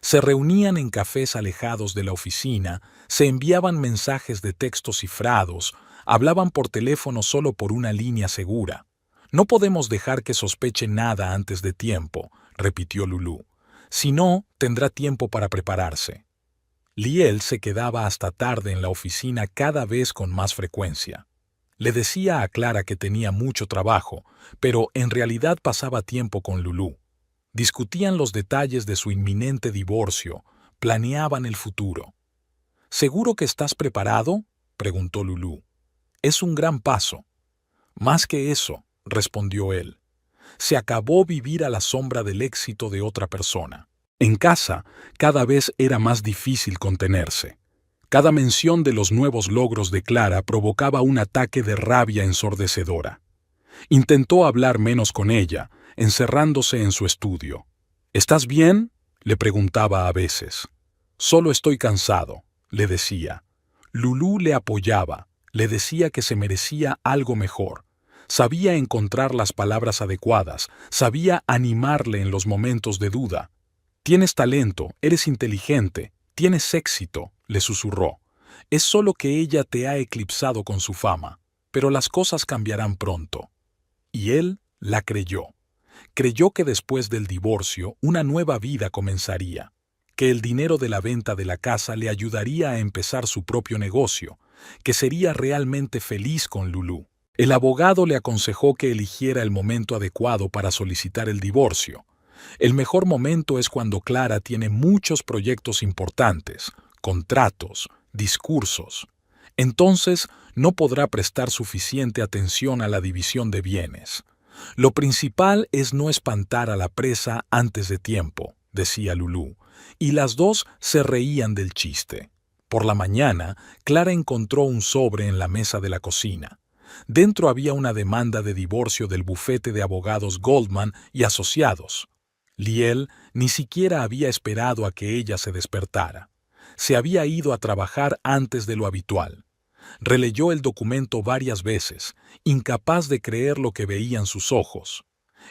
Speaker 1: Se reunían en cafés alejados de la oficina, se enviaban mensajes de texto cifrados, hablaban por teléfono solo por una línea segura. No podemos dejar que sospeche nada antes de tiempo, repitió Lulú. Si no, tendrá tiempo para prepararse. Liel se quedaba hasta tarde en la oficina cada vez con más frecuencia. Le decía a Clara que tenía mucho trabajo, pero en realidad pasaba tiempo con Lulú. Discutían los detalles de su inminente divorcio, planeaban el futuro. ¿Seguro que estás preparado?, preguntó Lulú. Es un gran paso. Más que eso, respondió él. Se acabó vivir a la sombra del éxito de otra persona. En casa, cada vez era más difícil contenerse. Cada mención de los nuevos logros de Clara provocaba un ataque de rabia ensordecedora. Intentó hablar menos con ella, encerrándose en su estudio. ¿Estás bien?, le preguntaba a veces. Solo estoy cansado, le decía. Lulú le apoyaba, le decía que se merecía algo mejor. Sabía encontrar las palabras adecuadas, sabía animarle en los momentos de duda. «Tienes talento, eres inteligente, tienes éxito», le susurró. «Es solo que ella te ha eclipsado con su fama, pero las cosas cambiarán pronto». Y él la creyó. Creyó que después del divorcio una nueva vida comenzaría, que el dinero de la venta de la casa le ayudaría a empezar su propio negocio, que sería realmente feliz con Lulú. El abogado le aconsejó que eligiera el momento adecuado para solicitar el divorcio. El mejor momento es cuando Clara tiene muchos proyectos importantes, contratos, discursos. Entonces no podrá prestar suficiente atención a la división de bienes. Lo principal es no espantar a la presa antes de tiempo, decía Lulú, y las dos se reían del chiste. Por la mañana, Clara encontró un sobre en la mesa de la cocina. Dentro había una demanda de divorcio del bufete de abogados Goldman y Asociados. Liel ni siquiera había esperado a que ella se despertara. Se había ido a trabajar antes de lo habitual. Releyó el documento varias veces, incapaz de creer lo que veían sus ojos.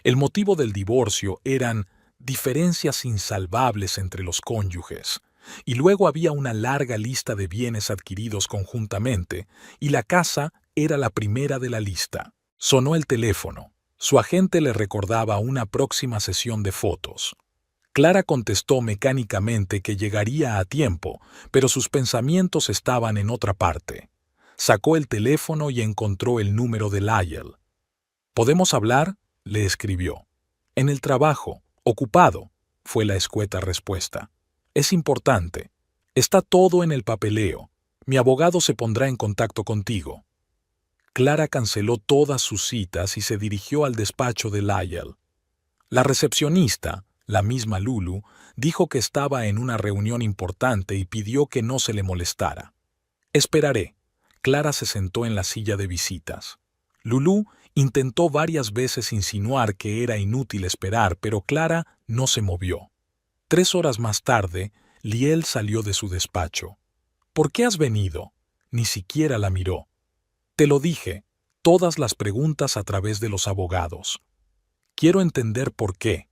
Speaker 1: El motivo del divorcio eran diferencias insalvables entre los cónyuges, y luego había una larga lista de bienes adquiridos conjuntamente, y la casa era la primera de la lista. Sonó el teléfono. Su agente le recordaba una próxima sesión de fotos. Clara contestó mecánicamente que llegaría a tiempo, pero sus pensamientos estaban en otra parte. Sacó el teléfono y encontró el número de Lyell. «¿Podemos hablar?», le escribió. «En el trabajo, ocupado», fue la escueta respuesta. «Es importante. Está todo en el papeleo. Mi abogado se pondrá en contacto contigo». Clara canceló todas sus citas y se dirigió al despacho de Lyell. La recepcionista, la misma Lulu, dijo que estaba en una reunión importante y pidió que no se le molestara. «Esperaré». Clara se sentó en la silla de visitas. Lulú intentó varias veces insinuar que era inútil esperar, pero Clara no se movió. 3 horas más tarde, Liel salió de su despacho. «¿Por qué has venido?». Ni siquiera la miró. «Te lo dije, todas las preguntas a través de los abogados. Quiero entender por qué.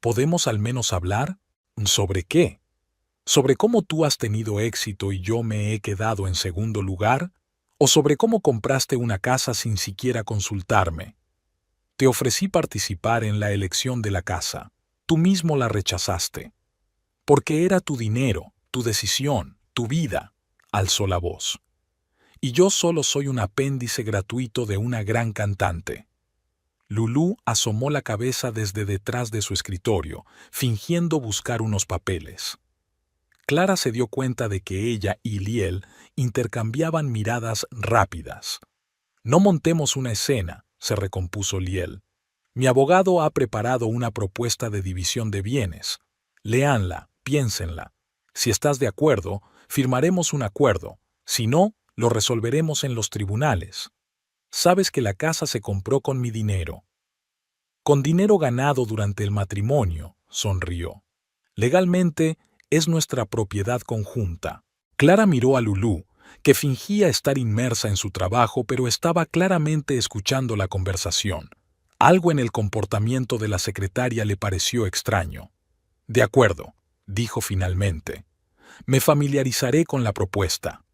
Speaker 1: ¿Podemos al menos hablar? ¿Sobre qué? ¿Sobre cómo tú has tenido éxito y yo me he quedado en segundo lugar? ¿O sobre cómo compraste una casa sin siquiera consultarme? Te ofrecí participar en la elección de la casa. Tú mismo la rechazaste. Porque era tu dinero, tu decisión, tu vida», alzó la voz. «Y yo solo soy un apéndice gratuito de una gran cantante». Lulú asomó la cabeza desde detrás de su escritorio, fingiendo buscar unos papeles. Clara se dio cuenta de que ella y Liel intercambiaban miradas rápidas. «No montemos una escena», se recompuso Liel. «Mi abogado ha preparado una propuesta de división de bienes. Léanla, piénsenla. Si estás de acuerdo, firmaremos un acuerdo. Si no, lo resolveremos en los tribunales. Sabes que la casa se compró con mi dinero». «Con dinero ganado durante el matrimonio», sonrió. «Legalmente, es nuestra propiedad conjunta». Clara miró a Lulú, que fingía estar inmersa en su trabajo, pero estaba claramente escuchando la conversación. Algo en el comportamiento de la secretaria le pareció extraño. «De acuerdo», dijo finalmente. «Me familiarizaré con la propuesta».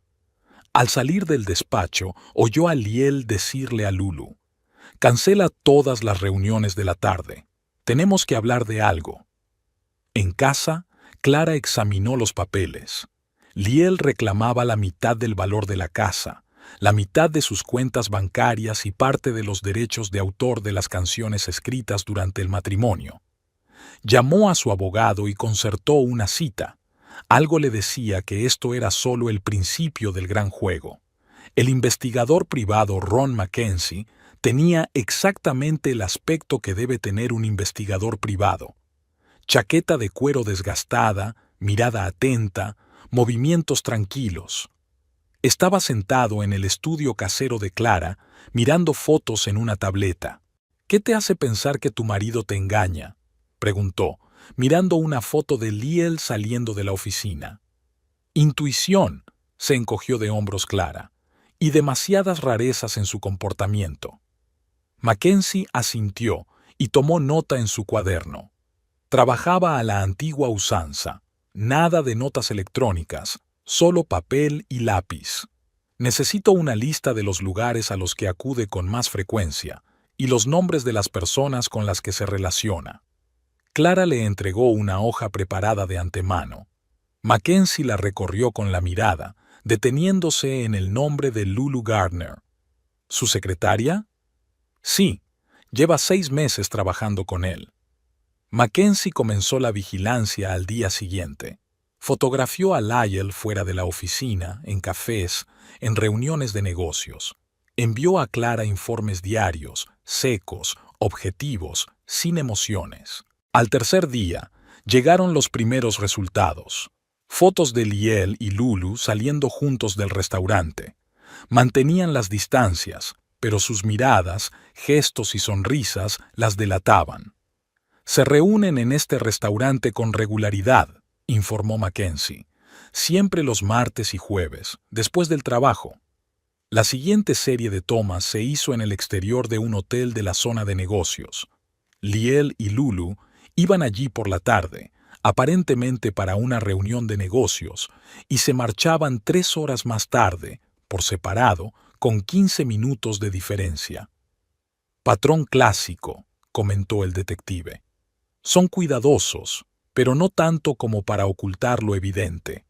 Speaker 1: Al salir del despacho, oyó a Liel decirle a Lulu: «Cancela todas las reuniones de la tarde. Tenemos que hablar de algo». En casa, Clara examinó los papeles. Liel reclamaba la mitad del valor de la casa, la mitad de sus cuentas bancarias y parte de los derechos de autor de las canciones escritas durante el matrimonio. Llamó a su abogado y concertó una cita. Algo le decía que esto era solo el principio del gran juego. El investigador privado Ron Mackenzie tenía exactamente el aspecto que debe tener un investigador privado. Chaqueta de cuero desgastada, mirada atenta, movimientos tranquilos. Estaba sentado en el estudio casero de Clara, mirando fotos en una tableta. «¿Qué te hace pensar que tu marido te engaña?», preguntó, mirando una foto de Liel saliendo de la oficina. «Intuición», se encogió de hombros Clara, «y demasiadas rarezas en su comportamiento». Mackenzie asintió y tomó nota en su cuaderno. Trabajaba a la antigua usanza, nada de notas electrónicas, solo papel y lápiz. Necesito una lista de los lugares a los que acude con más frecuencia y los nombres de las personas con las que se relaciona. Clara le entregó una hoja preparada de antemano. Mackenzie la recorrió con la mirada, deteniéndose en el nombre de Lulu Gardner. ¿Su secretaria? Sí, lleva 6 meses trabajando con él. Mackenzie comenzó la vigilancia al día siguiente. Fotografió a Lyle fuera de la oficina, en cafés, en reuniones de negocios. Envió a Clara informes diarios, secos, objetivos, sin emociones. Al tercer día, llegaron los primeros resultados. Fotos de Lyle y Lulu saliendo juntos del restaurante. Mantenían las distancias, pero sus miradas, gestos y sonrisas las delataban. Se reúnen en este restaurante con regularidad, informó Mackenzie. Siempre los martes y jueves, después del trabajo. La siguiente serie de tomas se hizo en el exterior de un hotel de la zona de negocios. Lyle y Lulu iban allí por la tarde, aparentemente para una reunión de negocios, y se marchaban 3 horas más tarde, por separado, con 15 minutos de diferencia. Patrón clásico, comentó el detective. Son cuidadosos, pero no tanto como para ocultar lo evidente.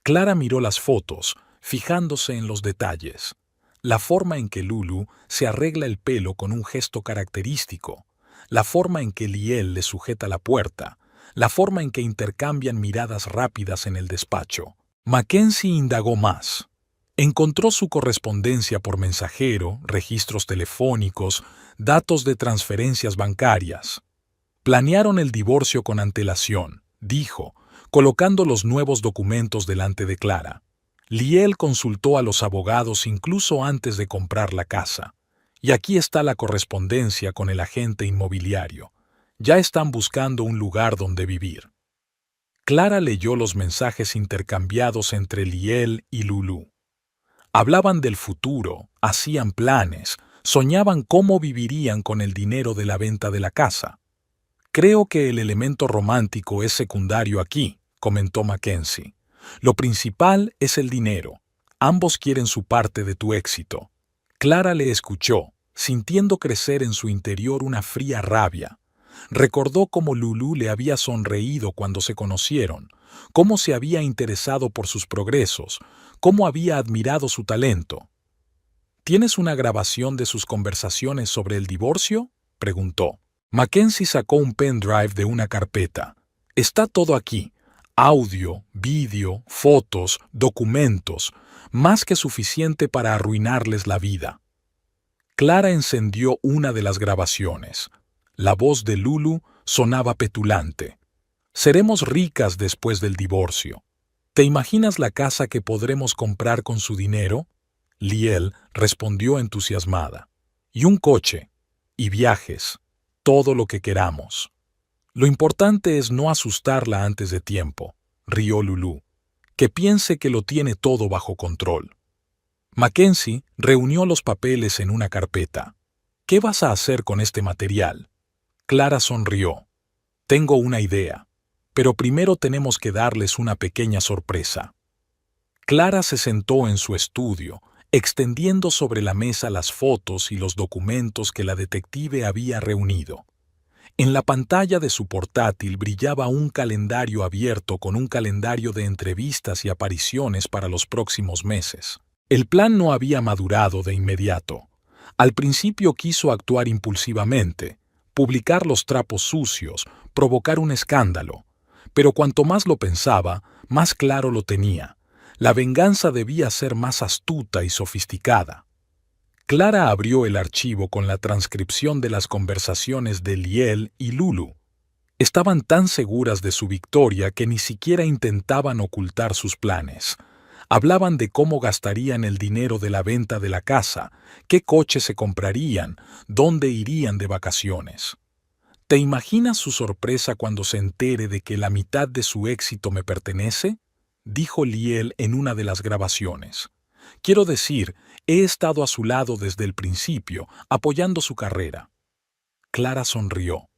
Speaker 1: Clara miró las fotos, fijándose en los detalles. La forma en que Lulu se arregla el pelo con un gesto característico, la forma en que Lyle le sujeta la puerta, la forma en que intercambian miradas rápidas en el despacho. Mackenzie indagó más. Encontró su correspondencia por mensajero, registros telefónicos, datos de transferencias bancarias. Planearon el divorcio con antelación, dijo, colocando los nuevos documentos delante de Clara. Lyle consultó a los abogados incluso antes de comprar la casa. Y aquí está la correspondencia con el agente inmobiliario. Ya están buscando un lugar donde vivir. Clara leyó los mensajes intercambiados entre Lyle y Lulu. Hablaban del futuro, hacían planes, soñaban cómo vivirían con el dinero de la venta de la casa. Creo que el elemento romántico es secundario aquí, comentó Mackenzie. Lo principal es el dinero. Ambos quieren su parte de tu éxito. Clara le escuchó, sintiendo crecer en su interior una fría rabia. Recordó cómo Lulu le había sonreído cuando se conocieron, cómo se había interesado por sus progresos, cómo había admirado su talento. ¿Tienes una grabación de sus conversaciones sobre el divorcio?, preguntó. Mackenzie sacó un pendrive de una carpeta. Está todo aquí. Audio, vídeo, fotos, documentos, más que suficiente para arruinarles la vida. Clara encendió una de las grabaciones. La voz de Lulu sonaba petulante. Seremos ricas después del divorcio. ¿Te imaginas la casa que podremos comprar con su dinero? Lyle respondió entusiasmada. Y un coche. Y viajes. Todo lo que queramos. Lo importante es no asustarla antes de tiempo, rió Lulu. Que piense que lo tiene todo bajo control. Mackenzie reunió los papeles en una carpeta. ¿Qué vas a hacer con este material? Clara sonrió. Tengo una idea, pero primero tenemos que darles una pequeña sorpresa. Clara se sentó en su estudio, extendiendo sobre la mesa las fotos y los documentos que la detective había reunido. En la pantalla de su portátil brillaba un calendario abierto con un calendario de entrevistas y apariciones para los próximos meses. El plan no había madurado de inmediato. Al principio quiso actuar impulsivamente, publicar los trapos sucios, provocar un escándalo. Pero cuanto más lo pensaba, más claro lo tenía. La venganza debía ser más astuta y sofisticada. Clara abrió el archivo con la transcripción de las conversaciones de Lyle y Lulu. Estaban tan seguras de su victoria que ni siquiera intentaban ocultar sus planes. Hablaban de cómo gastarían el dinero de la venta de la casa, qué coche se comprarían, dónde irían de vacaciones. ¿Te imaginas su sorpresa cuando se entere de que la mitad de su éxito me pertenece?, dijo Lyle en una de las grabaciones. Quiero decir, he estado a su lado desde el principio, apoyando su carrera. Clara sonrió.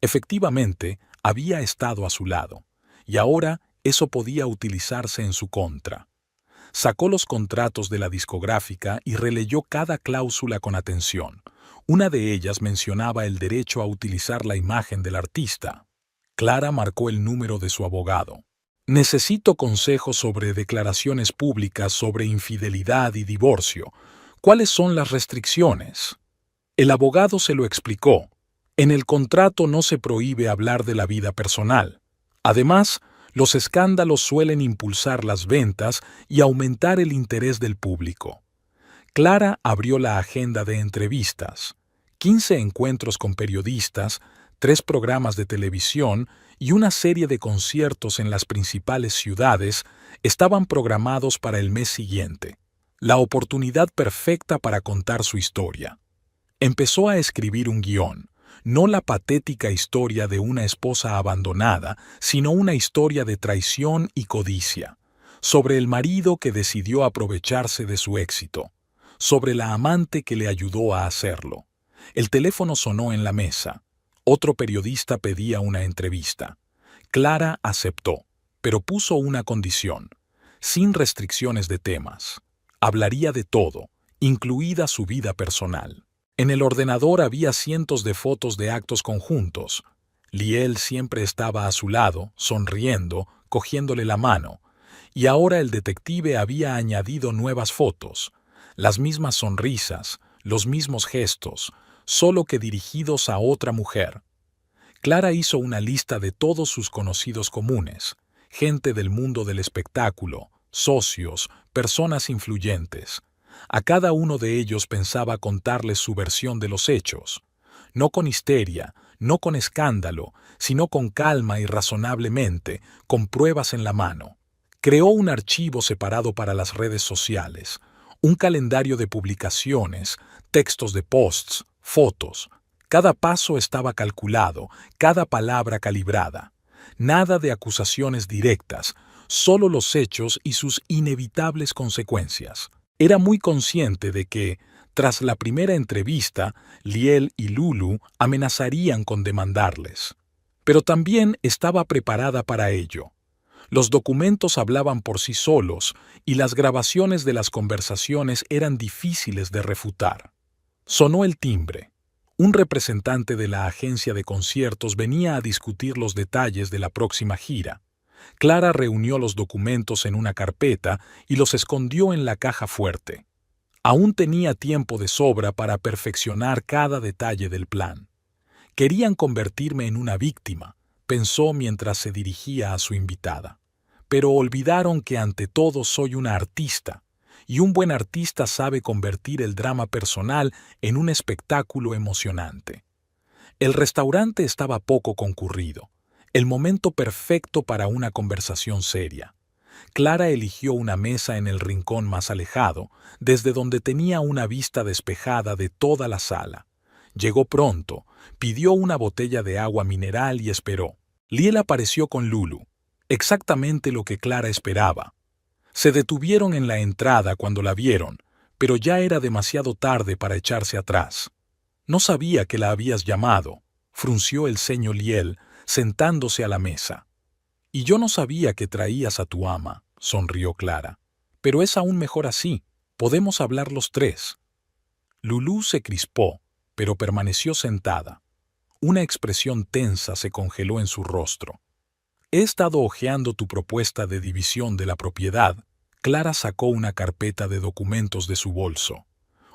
Speaker 1: Efectivamente, había estado a su lado, y ahora eso podía utilizarse en su contra. Sacó los contratos de la discográfica y releyó cada cláusula con atención. Una de ellas mencionaba el derecho a utilizar la imagen del artista. Clara marcó el número de su abogado. Necesito consejos sobre declaraciones públicas sobre infidelidad y divorcio. ¿Cuáles son las restricciones? El abogado se lo explicó. En el contrato no se prohíbe hablar de la vida personal. Además, los escándalos suelen impulsar las ventas y aumentar el interés del público. Clara abrió la agenda de entrevistas. 15 encuentros con periodistas, 3 programas de televisión y una serie de conciertos en las principales ciudades estaban programados para el mes siguiente. La oportunidad perfecta para contar su historia. Empezó a escribir un guión, no la patética historia de una esposa abandonada, sino una historia de traición y codicia, sobre el marido que decidió aprovecharse de su éxito, sobre la amante que le ayudó a hacerlo. El teléfono sonó en la mesa. Otro periodista pedía una entrevista. Clara aceptó, pero puso una condición, sin restricciones de temas. Hablaría de todo, incluida su vida personal. En el ordenador había cientos de fotos de actos conjuntos. Liel siempre estaba a su lado, sonriendo, cogiéndole la mano, y ahora el detective había añadido nuevas fotos, las mismas sonrisas, los mismos gestos, solo que dirigidos a otra mujer. Clara hizo una lista de todos sus conocidos comunes, gente del mundo del espectáculo, socios, personas influyentes. A cada uno de ellos pensaba contarles su versión de los hechos, no con histeria, no con escándalo, sino con calma y razonablemente, con pruebas en la mano. Creó un archivo separado para las redes sociales, un calendario de publicaciones, textos de posts, fotos. Cada paso estaba calculado, cada palabra calibrada. Nada de acusaciones directas, solo los hechos y sus inevitables consecuencias. Era muy consciente de que, tras la primera entrevista, Liel y Lulu amenazarían con demandarles. Pero también estaba preparada para ello. Los documentos hablaban por sí solos y las grabaciones de las conversaciones eran difíciles de refutar. Sonó el timbre. Un representante de la agencia de conciertos venía a discutir los detalles de la próxima gira. Clara reunió los documentos en una carpeta y los escondió en la caja fuerte. Aún tenía tiempo de sobra para perfeccionar cada detalle del plan. Querían convertirme en una víctima, pensó mientras se dirigía a su invitada. Pero olvidaron que ante todo soy una artista, y un buen artista sabe convertir el drama personal en un espectáculo emocionante. El restaurante estaba poco concurrido. El momento perfecto para una conversación seria. Clara eligió una mesa en el rincón más alejado, desde donde tenía una vista despejada de toda la sala. Llegó pronto, pidió una botella de agua mineral y esperó. Liel apareció con Lulu, exactamente lo que Clara esperaba. Se detuvieron en la entrada cuando la vieron, pero ya era demasiado tarde para echarse atrás. No sabía que la habías llamado, frunció el ceño Liel, sentándose a la mesa. Y yo no sabía que traías a tu ama, sonrió Clara. Pero es aún mejor así, podemos hablar los tres. Lulú se crispó, pero permaneció sentada. Una expresión tensa se congeló en su rostro. He estado hojeando tu propuesta de división de la propiedad. Clara sacó una carpeta de documentos de su bolso.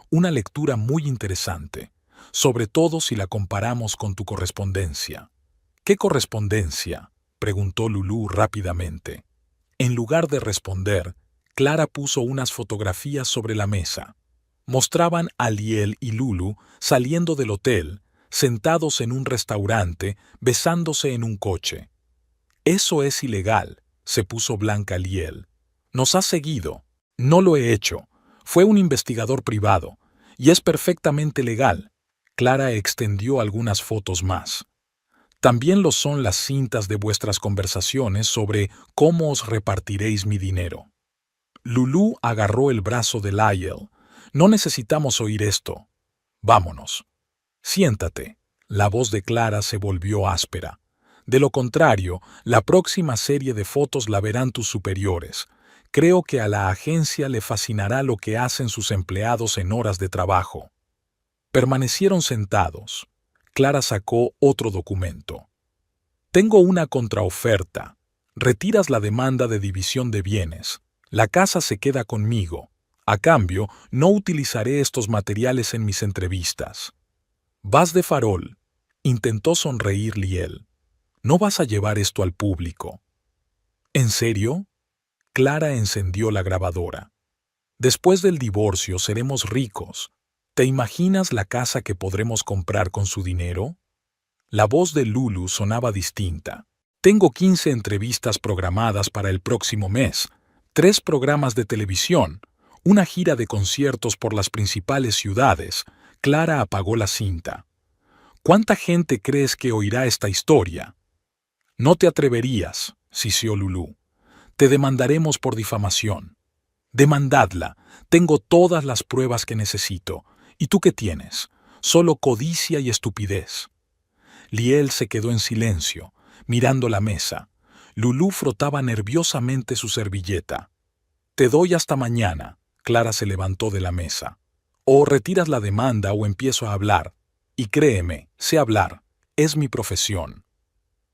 Speaker 1: Una lectura muy interesante, sobre todo si la comparamos con tu correspondencia. ¿Qué correspondencia?, preguntó Lulú rápidamente. En lugar de responder, Clara puso unas fotografías sobre la mesa. Mostraban a Liel y Lulu saliendo del hotel, sentados en un restaurante, besándose en un coche. Eso es ilegal, se puso blanca Liel. Nos has seguido. No lo he hecho. Fue un investigador privado, y es perfectamente legal. Clara extendió algunas fotos más. También lo son las cintas de vuestras conversaciones sobre cómo os repartiréis mi dinero. Lulú agarró el brazo de Lyle. No necesitamos oír esto. Vámonos. Siéntate. La voz de Clara se volvió áspera. De lo contrario, la próxima serie de fotos la verán tus superiores. Creo que a la agencia le fascinará lo que hacen sus empleados en horas de trabajo. Permanecieron sentados. Clara sacó otro documento. Tengo una contraoferta. Retiras la demanda de división de bienes. La casa se queda conmigo. A cambio, no utilizaré estos materiales en mis entrevistas. Vas de farol. Intentó sonreír Liel. No vas a llevar esto al público. ¿En serio? Clara encendió la grabadora. Después del divorcio seremos ricos. ¿Te imaginas la casa que podremos comprar con su dinero? La voz de Lulu sonaba distinta. Tengo 15 entrevistas programadas para el próximo mes, 3 programas de televisión, una gira de conciertos por las principales ciudades. Clara apagó la cinta. ¿Cuánta gente crees que oirá esta historia? No te atreverías, siseó Lulú. Te demandaremos por difamación. Demandadla. Tengo todas las pruebas que necesito. ¿Y tú qué tienes? Solo codicia y estupidez. Liel se quedó en silencio, mirando la mesa. Lulú frotaba nerviosamente su servilleta. Te doy hasta mañana. Clara se levantó de la mesa. O retiras la demanda o empiezo a hablar. Y créeme, sé hablar. Es mi profesión.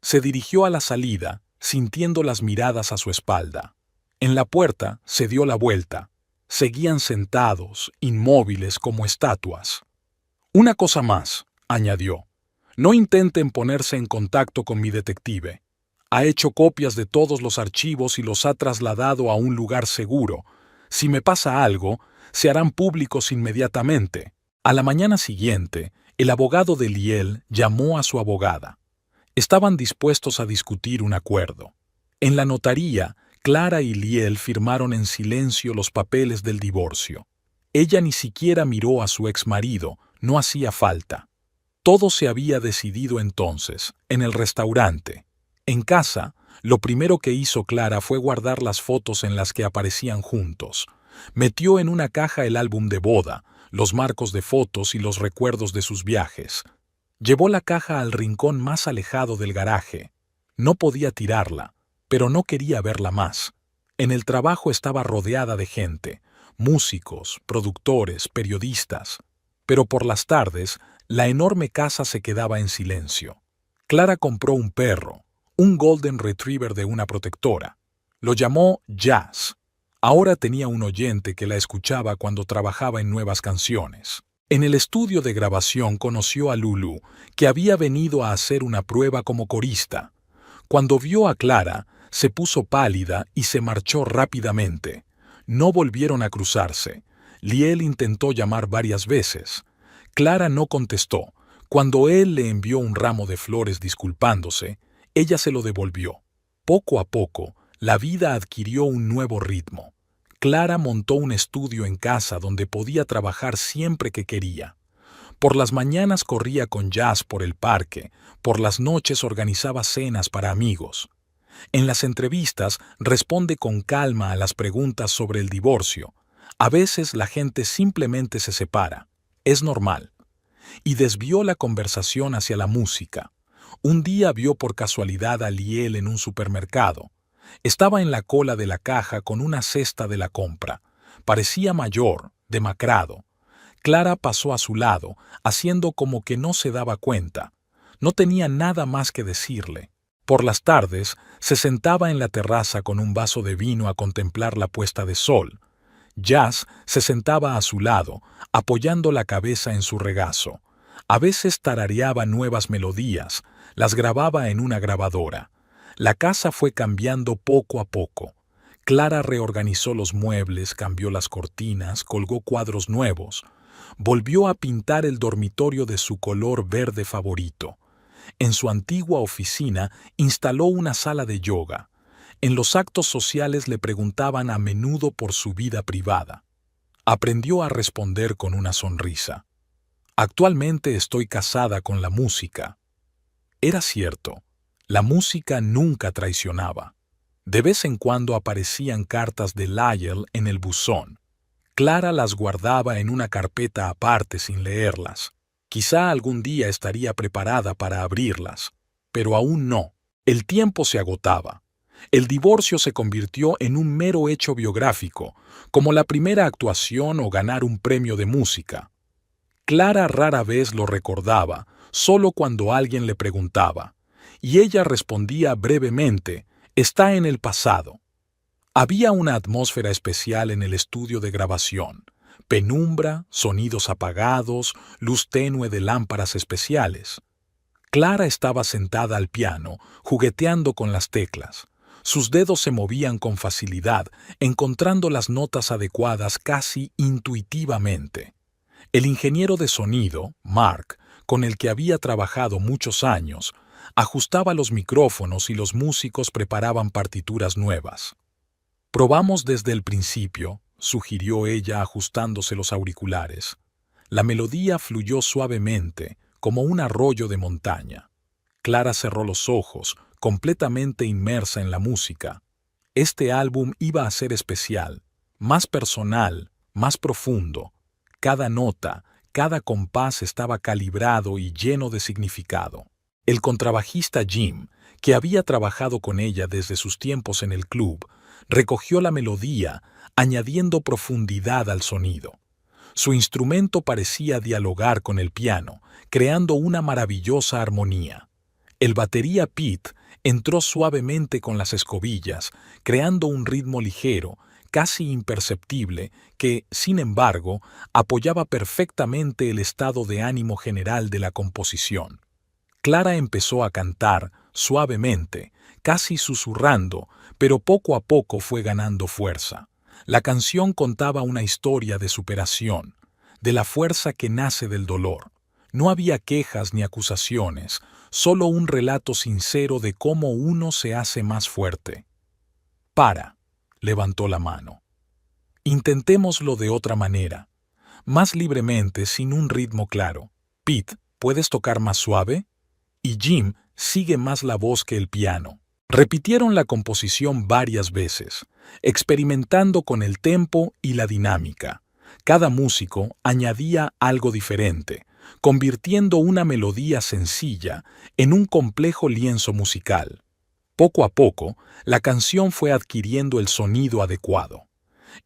Speaker 1: Se dirigió a la salida, sintiendo las miradas a su espalda. En la puerta se dio la vuelta. Seguían sentados, inmóviles como estatuas. Una cosa más, añadió. No intenten ponerse en contacto con mi detective. Ha hecho copias de todos los archivos y los ha trasladado a un lugar seguro. Si me pasa algo, se harán públicos inmediatamente. A la mañana siguiente, el abogado de Liel llamó a su abogada. Estaban dispuestos a discutir un acuerdo. En la notaría, Clara y Liel firmaron en silencio los papeles del divorcio. Ella ni siquiera miró a su exmarido, no hacía falta. Todo se había decidido entonces, en el restaurante. En casa, lo primero que hizo Clara fue guardar las fotos en las que aparecían juntos. Metió en una caja el álbum de boda, los marcos de fotos y los recuerdos de sus viajes. Llevó la caja al rincón más alejado del garaje. No podía tirarla, pero no quería verla más. En el trabajo estaba rodeada de gente, músicos, productores, periodistas. Pero por las tardes, la enorme casa se quedaba en silencio. Clara compró un perro, un Golden Retriever de una protectora. Lo llamó Jazz. Ahora tenía un oyente que la escuchaba cuando trabajaba en nuevas canciones. En el estudio de grabación conoció a Lulu, que había venido a hacer una prueba como corista. Cuando vio a Clara, se puso pálida y se marchó rápidamente. No volvieron a cruzarse. Liel intentó llamar varias veces. Clara no contestó. Cuando él le envió un ramo de flores disculpándose, ella se lo devolvió. Poco a poco, la vida adquirió un nuevo ritmo. Clara montó un estudio en casa donde podía trabajar siempre que quería. Por las mañanas corría con Jazz por el parque, por las noches organizaba cenas para amigos. En las entrevistas responde con calma a las preguntas sobre el divorcio. A veces la gente simplemente se separa. Es normal. Y desvió la conversación hacia la música. Un día vio por casualidad a Liel en un supermercado. Estaba en la cola de la caja con una cesta de la compra. Parecía mayor, demacrado. Clara pasó a su lado, haciendo como que no se daba cuenta. No tenía nada más que decirle. Por las tardes, se sentaba en la terraza con un vaso de vino a contemplar la puesta de sol. Jazz se sentaba a su lado, apoyando la cabeza en su regazo. A veces tarareaba nuevas melodías, las grababa en una grabadora. La casa fue cambiando poco a poco. Clara reorganizó los muebles, cambió las cortinas, colgó cuadros nuevos. Volvió a pintar el dormitorio de su color verde favorito. En su antigua oficina instaló una sala de yoga. En los actos sociales le preguntaban a menudo por su vida privada. Aprendió a responder con una sonrisa. Actualmente estoy casada con la música. Era cierto, la música nunca traicionaba. De vez en cuando aparecían cartas de Lyle en el buzón. Clara las guardaba en una carpeta aparte sin leerlas. Quizá algún día estaría preparada para abrirlas, pero aún no. El tiempo se agotaba. El divorcio se convirtió en un mero hecho biográfico, como la primera actuación o ganar un premio de música. Clara rara vez lo recordaba, solo cuando alguien le preguntaba, y ella respondía brevemente: «Está en el pasado». Había una atmósfera especial en el estudio de grabación: penumbra, sonidos apagados, luz tenue de lámparas especiales. Clara estaba sentada al piano, jugueteando con las teclas. Sus dedos se movían con facilidad, encontrando las notas adecuadas casi intuitivamente. El ingeniero de sonido, Mark, con el que había trabajado muchos años, ajustaba los micrófonos y los músicos preparaban partituras nuevas. «Probamos desde el principio», sugirió ella ajustándose los auriculares. La melodía fluyó suavemente, como un arroyo de montaña. Clara cerró los ojos, completamente inmersa en la música. Este álbum iba a ser especial, más personal, más profundo. Cada nota, cada compás estaba calibrado y lleno de significado. El contrabajista Jim, que había trabajado con ella desde sus tiempos en el club, recogió la melodía, añadiendo profundidad al sonido. Su instrumento parecía dialogar con el piano, creando una maravillosa armonía. El batería Pete entró suavemente con las escobillas, creando un ritmo ligero, casi imperceptible, que, sin embargo, apoyaba perfectamente el estado de ánimo general de la composición. Clara empezó a cantar, suavemente, casi susurrando, pero poco a poco fue ganando fuerza. La canción contaba una historia de superación, de la fuerza que nace del dolor. No había quejas ni acusaciones, solo un relato sincero de cómo uno se hace más fuerte. «Para», levantó la mano. «Intentémoslo de otra manera, más libremente, sin un ritmo claro. Pete, ¿puedes tocar más suave? Y Jim, sigue más la voz que el piano». Repitieron la composición varias veces, experimentando con el tempo y la dinámica. Cada músico añadía algo diferente, convirtiendo una melodía sencilla en un complejo lienzo musical. Poco a poco, la canción fue adquiriendo el sonido adecuado.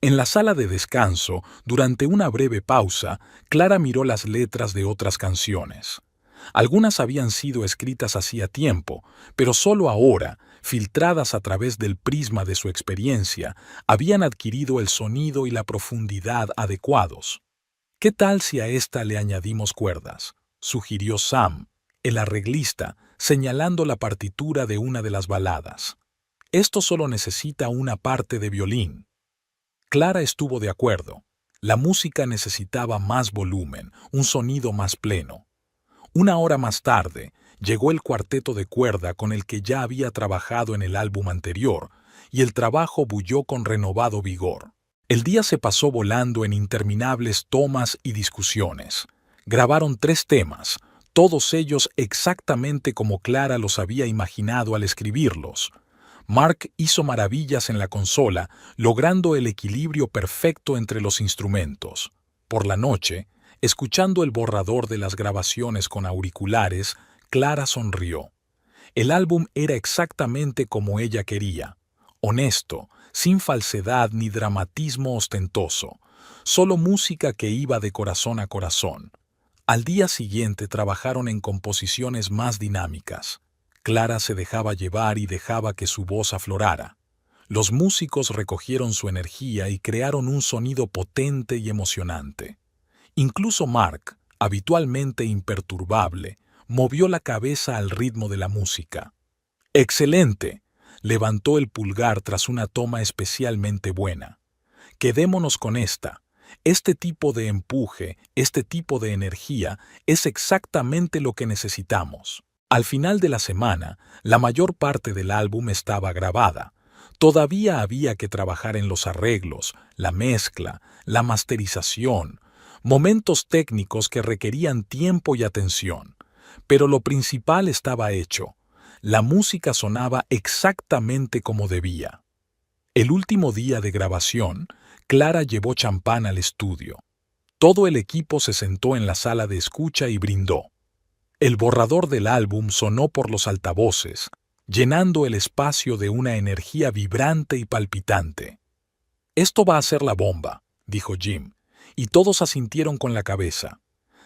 Speaker 1: En la sala de descanso, durante una breve pausa, Clara miró las letras de otras canciones. Algunas habían sido escritas hacía tiempo, pero solo ahora, filtradas a través del prisma de su experiencia, habían adquirido el sonido y la profundidad adecuados. «¿Qué tal si a esta le añadimos cuerdas?», sugirió Sam, el arreglista, señalando la partitura de una de las baladas. «Esto solo necesita una parte de violín». Clara estuvo de acuerdo. La música necesitaba más volumen, un sonido más pleno. Una hora más tarde, llegó el cuarteto de cuerda con el que ya había trabajado en el álbum anterior, y el trabajo bulló con renovado vigor. El día se pasó volando en interminables tomas y discusiones. Grabaron 3 temas, todos ellos exactamente como Clara los había imaginado al escribirlos. Mark hizo maravillas en la consola, logrando el equilibrio perfecto entre los instrumentos. Por la noche, escuchando el borrador de las grabaciones con auriculares, Clara sonrió. El álbum era exactamente como ella quería, honesto, sin falsedad ni dramatismo ostentoso, solo música que iba de corazón a corazón. Al día siguiente trabajaron en composiciones más dinámicas. Clara se dejaba llevar y dejaba que su voz aflorara. Los músicos recogieron su energía y crearon un sonido potente y emocionante. Incluso Mark, habitualmente imperturbable, movió la cabeza al ritmo de la música. «¡Excelente!», levantó el pulgar tras una toma especialmente buena. «Quedémonos con esta. Este tipo de empuje, este tipo de energía, es exactamente lo que necesitamos». Al final de la semana, la mayor parte del álbum estaba grabada. Todavía había que trabajar en los arreglos, la mezcla, la masterización, momentos técnicos que requerían tiempo y atención. Pero lo principal estaba hecho. La música sonaba exactamente como debía. El último día de grabación, Clara llevó champán al estudio. Todo el equipo se sentó en la sala de escucha y brindó. El borrador del álbum sonó por los altavoces, llenando el espacio de una energía vibrante y palpitante. «Esto va a ser la bomba», dijo Jim, y todos asintieron con la cabeza.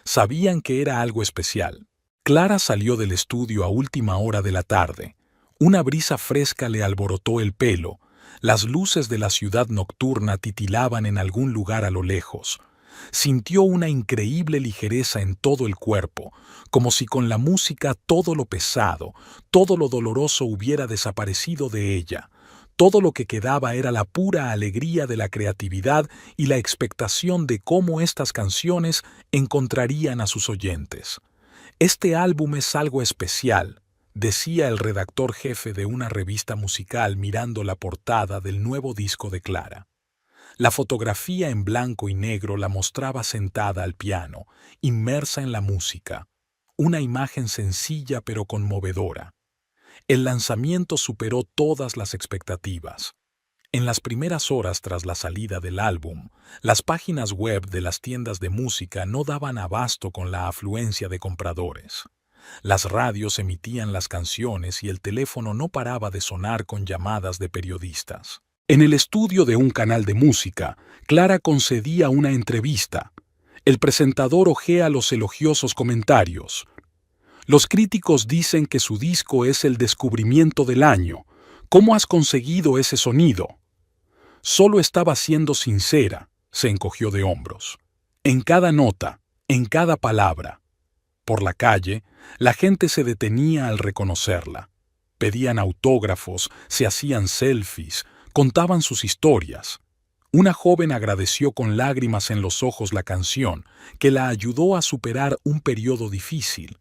Speaker 1: Sabían que era algo especial. Clara salió del estudio a última hora de la tarde. Una brisa fresca le alborotó el pelo. Las luces de la ciudad nocturna titilaban en algún lugar a lo lejos. Sintió una increíble ligereza en todo el cuerpo, como si con la música todo lo pesado, todo lo doloroso hubiera desaparecido de ella. Todo lo que quedaba era la pura alegría de la creatividad y la expectación de cómo estas canciones encontrarían a sus oyentes. «Este álbum es algo especial», decía el redactor jefe de una revista musical mirando la portada del nuevo disco de Clara. La fotografía en blanco y negro la mostraba sentada al piano, inmersa en la música. Una imagen sencilla pero conmovedora. El lanzamiento superó todas las expectativas. En las primeras horas tras la salida del álbum, las páginas web de las tiendas de música no daban abasto con la afluencia de compradores. Las radios emitían las canciones y el teléfono no paraba de sonar con llamadas de periodistas. En el estudio de un canal de música, Clara concedía una entrevista. El presentador hojea los elogiosos comentarios. «Los críticos dicen que su disco es el descubrimiento del año. ¿Cómo has conseguido ese sonido?» Solo estaba siendo sincera, se encogió de hombros. En cada nota, en cada palabra. Por la calle, la gente se detenía al reconocerla. Pedían autógrafos, se hacían selfies, contaban sus historias. Una joven agradeció con lágrimas en los ojos la canción, que la ayudó a superar un periodo difícil.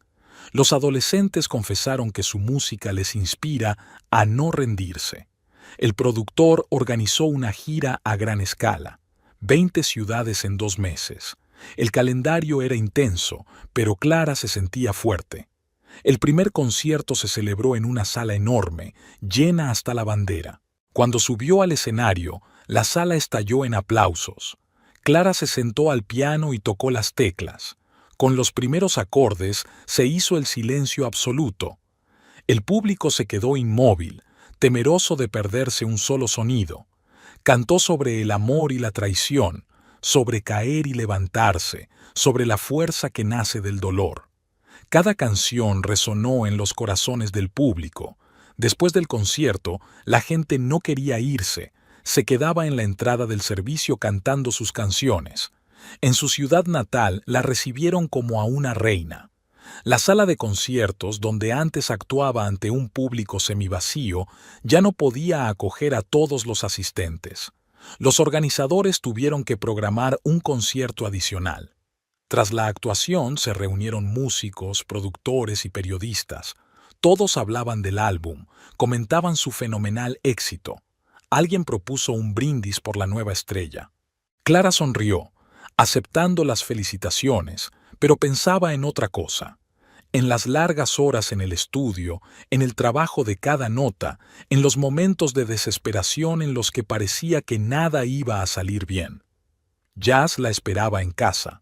Speaker 1: Los adolescentes confesaron que su música les inspira a no rendirse. El productor organizó una gira a gran escala, 20 ciudades en 2 meses. El calendario era intenso, pero Clara se sentía fuerte. El primer concierto se celebró en una sala enorme, llena hasta la bandera. Cuando subió al escenario, la sala estalló en aplausos. Clara se sentó al piano y tocó las teclas. Con los primeros acordes se hizo el silencio absoluto. El público se quedó inmóvil, temeroso de perderse un solo sonido. Cantó sobre el amor y la traición, sobre caer y levantarse, sobre la fuerza que nace del dolor. Cada canción resonó en los corazones del público. Después del concierto, la gente no quería irse, se quedaba en la entrada del servicio cantando sus canciones. En su ciudad natal la recibieron como a una reina. La sala de conciertos, donde antes actuaba ante un público semivacío, ya no podía acoger a todos los asistentes. Los organizadores tuvieron que programar un concierto adicional. Tras la actuación se reunieron músicos, productores y periodistas. Todos hablaban del álbum, comentaban su fenomenal éxito. Alguien propuso un brindis por la nueva estrella. Clara sonrió, aceptando las felicitaciones, pero pensaba en otra cosa. En las largas horas en el estudio, en el trabajo de cada nota, en los momentos de desesperación en los que parecía que nada iba a salir bien. Jazz la esperaba en casa.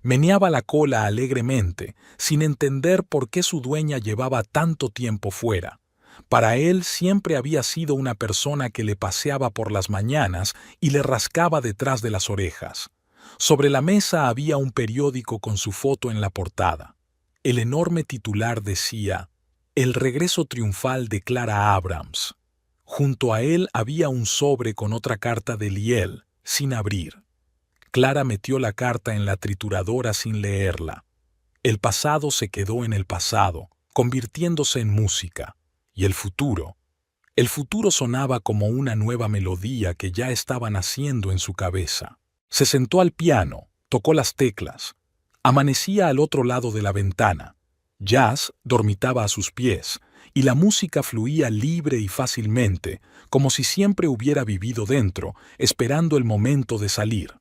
Speaker 1: Meneaba la cola alegremente, sin entender por qué su dueña llevaba tanto tiempo fuera. Para él siempre había sido una persona que le paseaba por las mañanas y le rascaba detrás de las orejas. Sobre la mesa había un periódico con su foto en la portada. El enorme titular decía: «El regreso triunfal de Clara Abrams». Junto a él había un sobre con otra carta de Liel, sin abrir. Clara metió la carta en la trituradora sin leerla. El pasado se quedó en el pasado, convirtiéndose en música. ¿Y el futuro? El futuro sonaba como una nueva melodía que ya estaba naciendo en su cabeza. Se sentó al piano, tocó las teclas. Amanecía al otro lado de la ventana. Jazz dormitaba a sus pies, y la música fluía libre y fácilmente, como si siempre hubiera vivido dentro, esperando el momento de salir.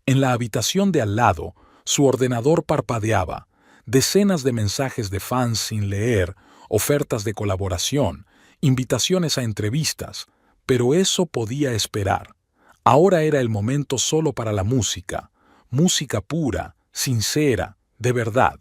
Speaker 1: En la habitación de al lado, su ordenador parpadeaba, decenas de mensajes de fans sin leer, ofertas de colaboración, invitaciones a entrevistas, pero eso podía esperar. Ahora era el momento solo para la música, música pura, sincera, de verdad.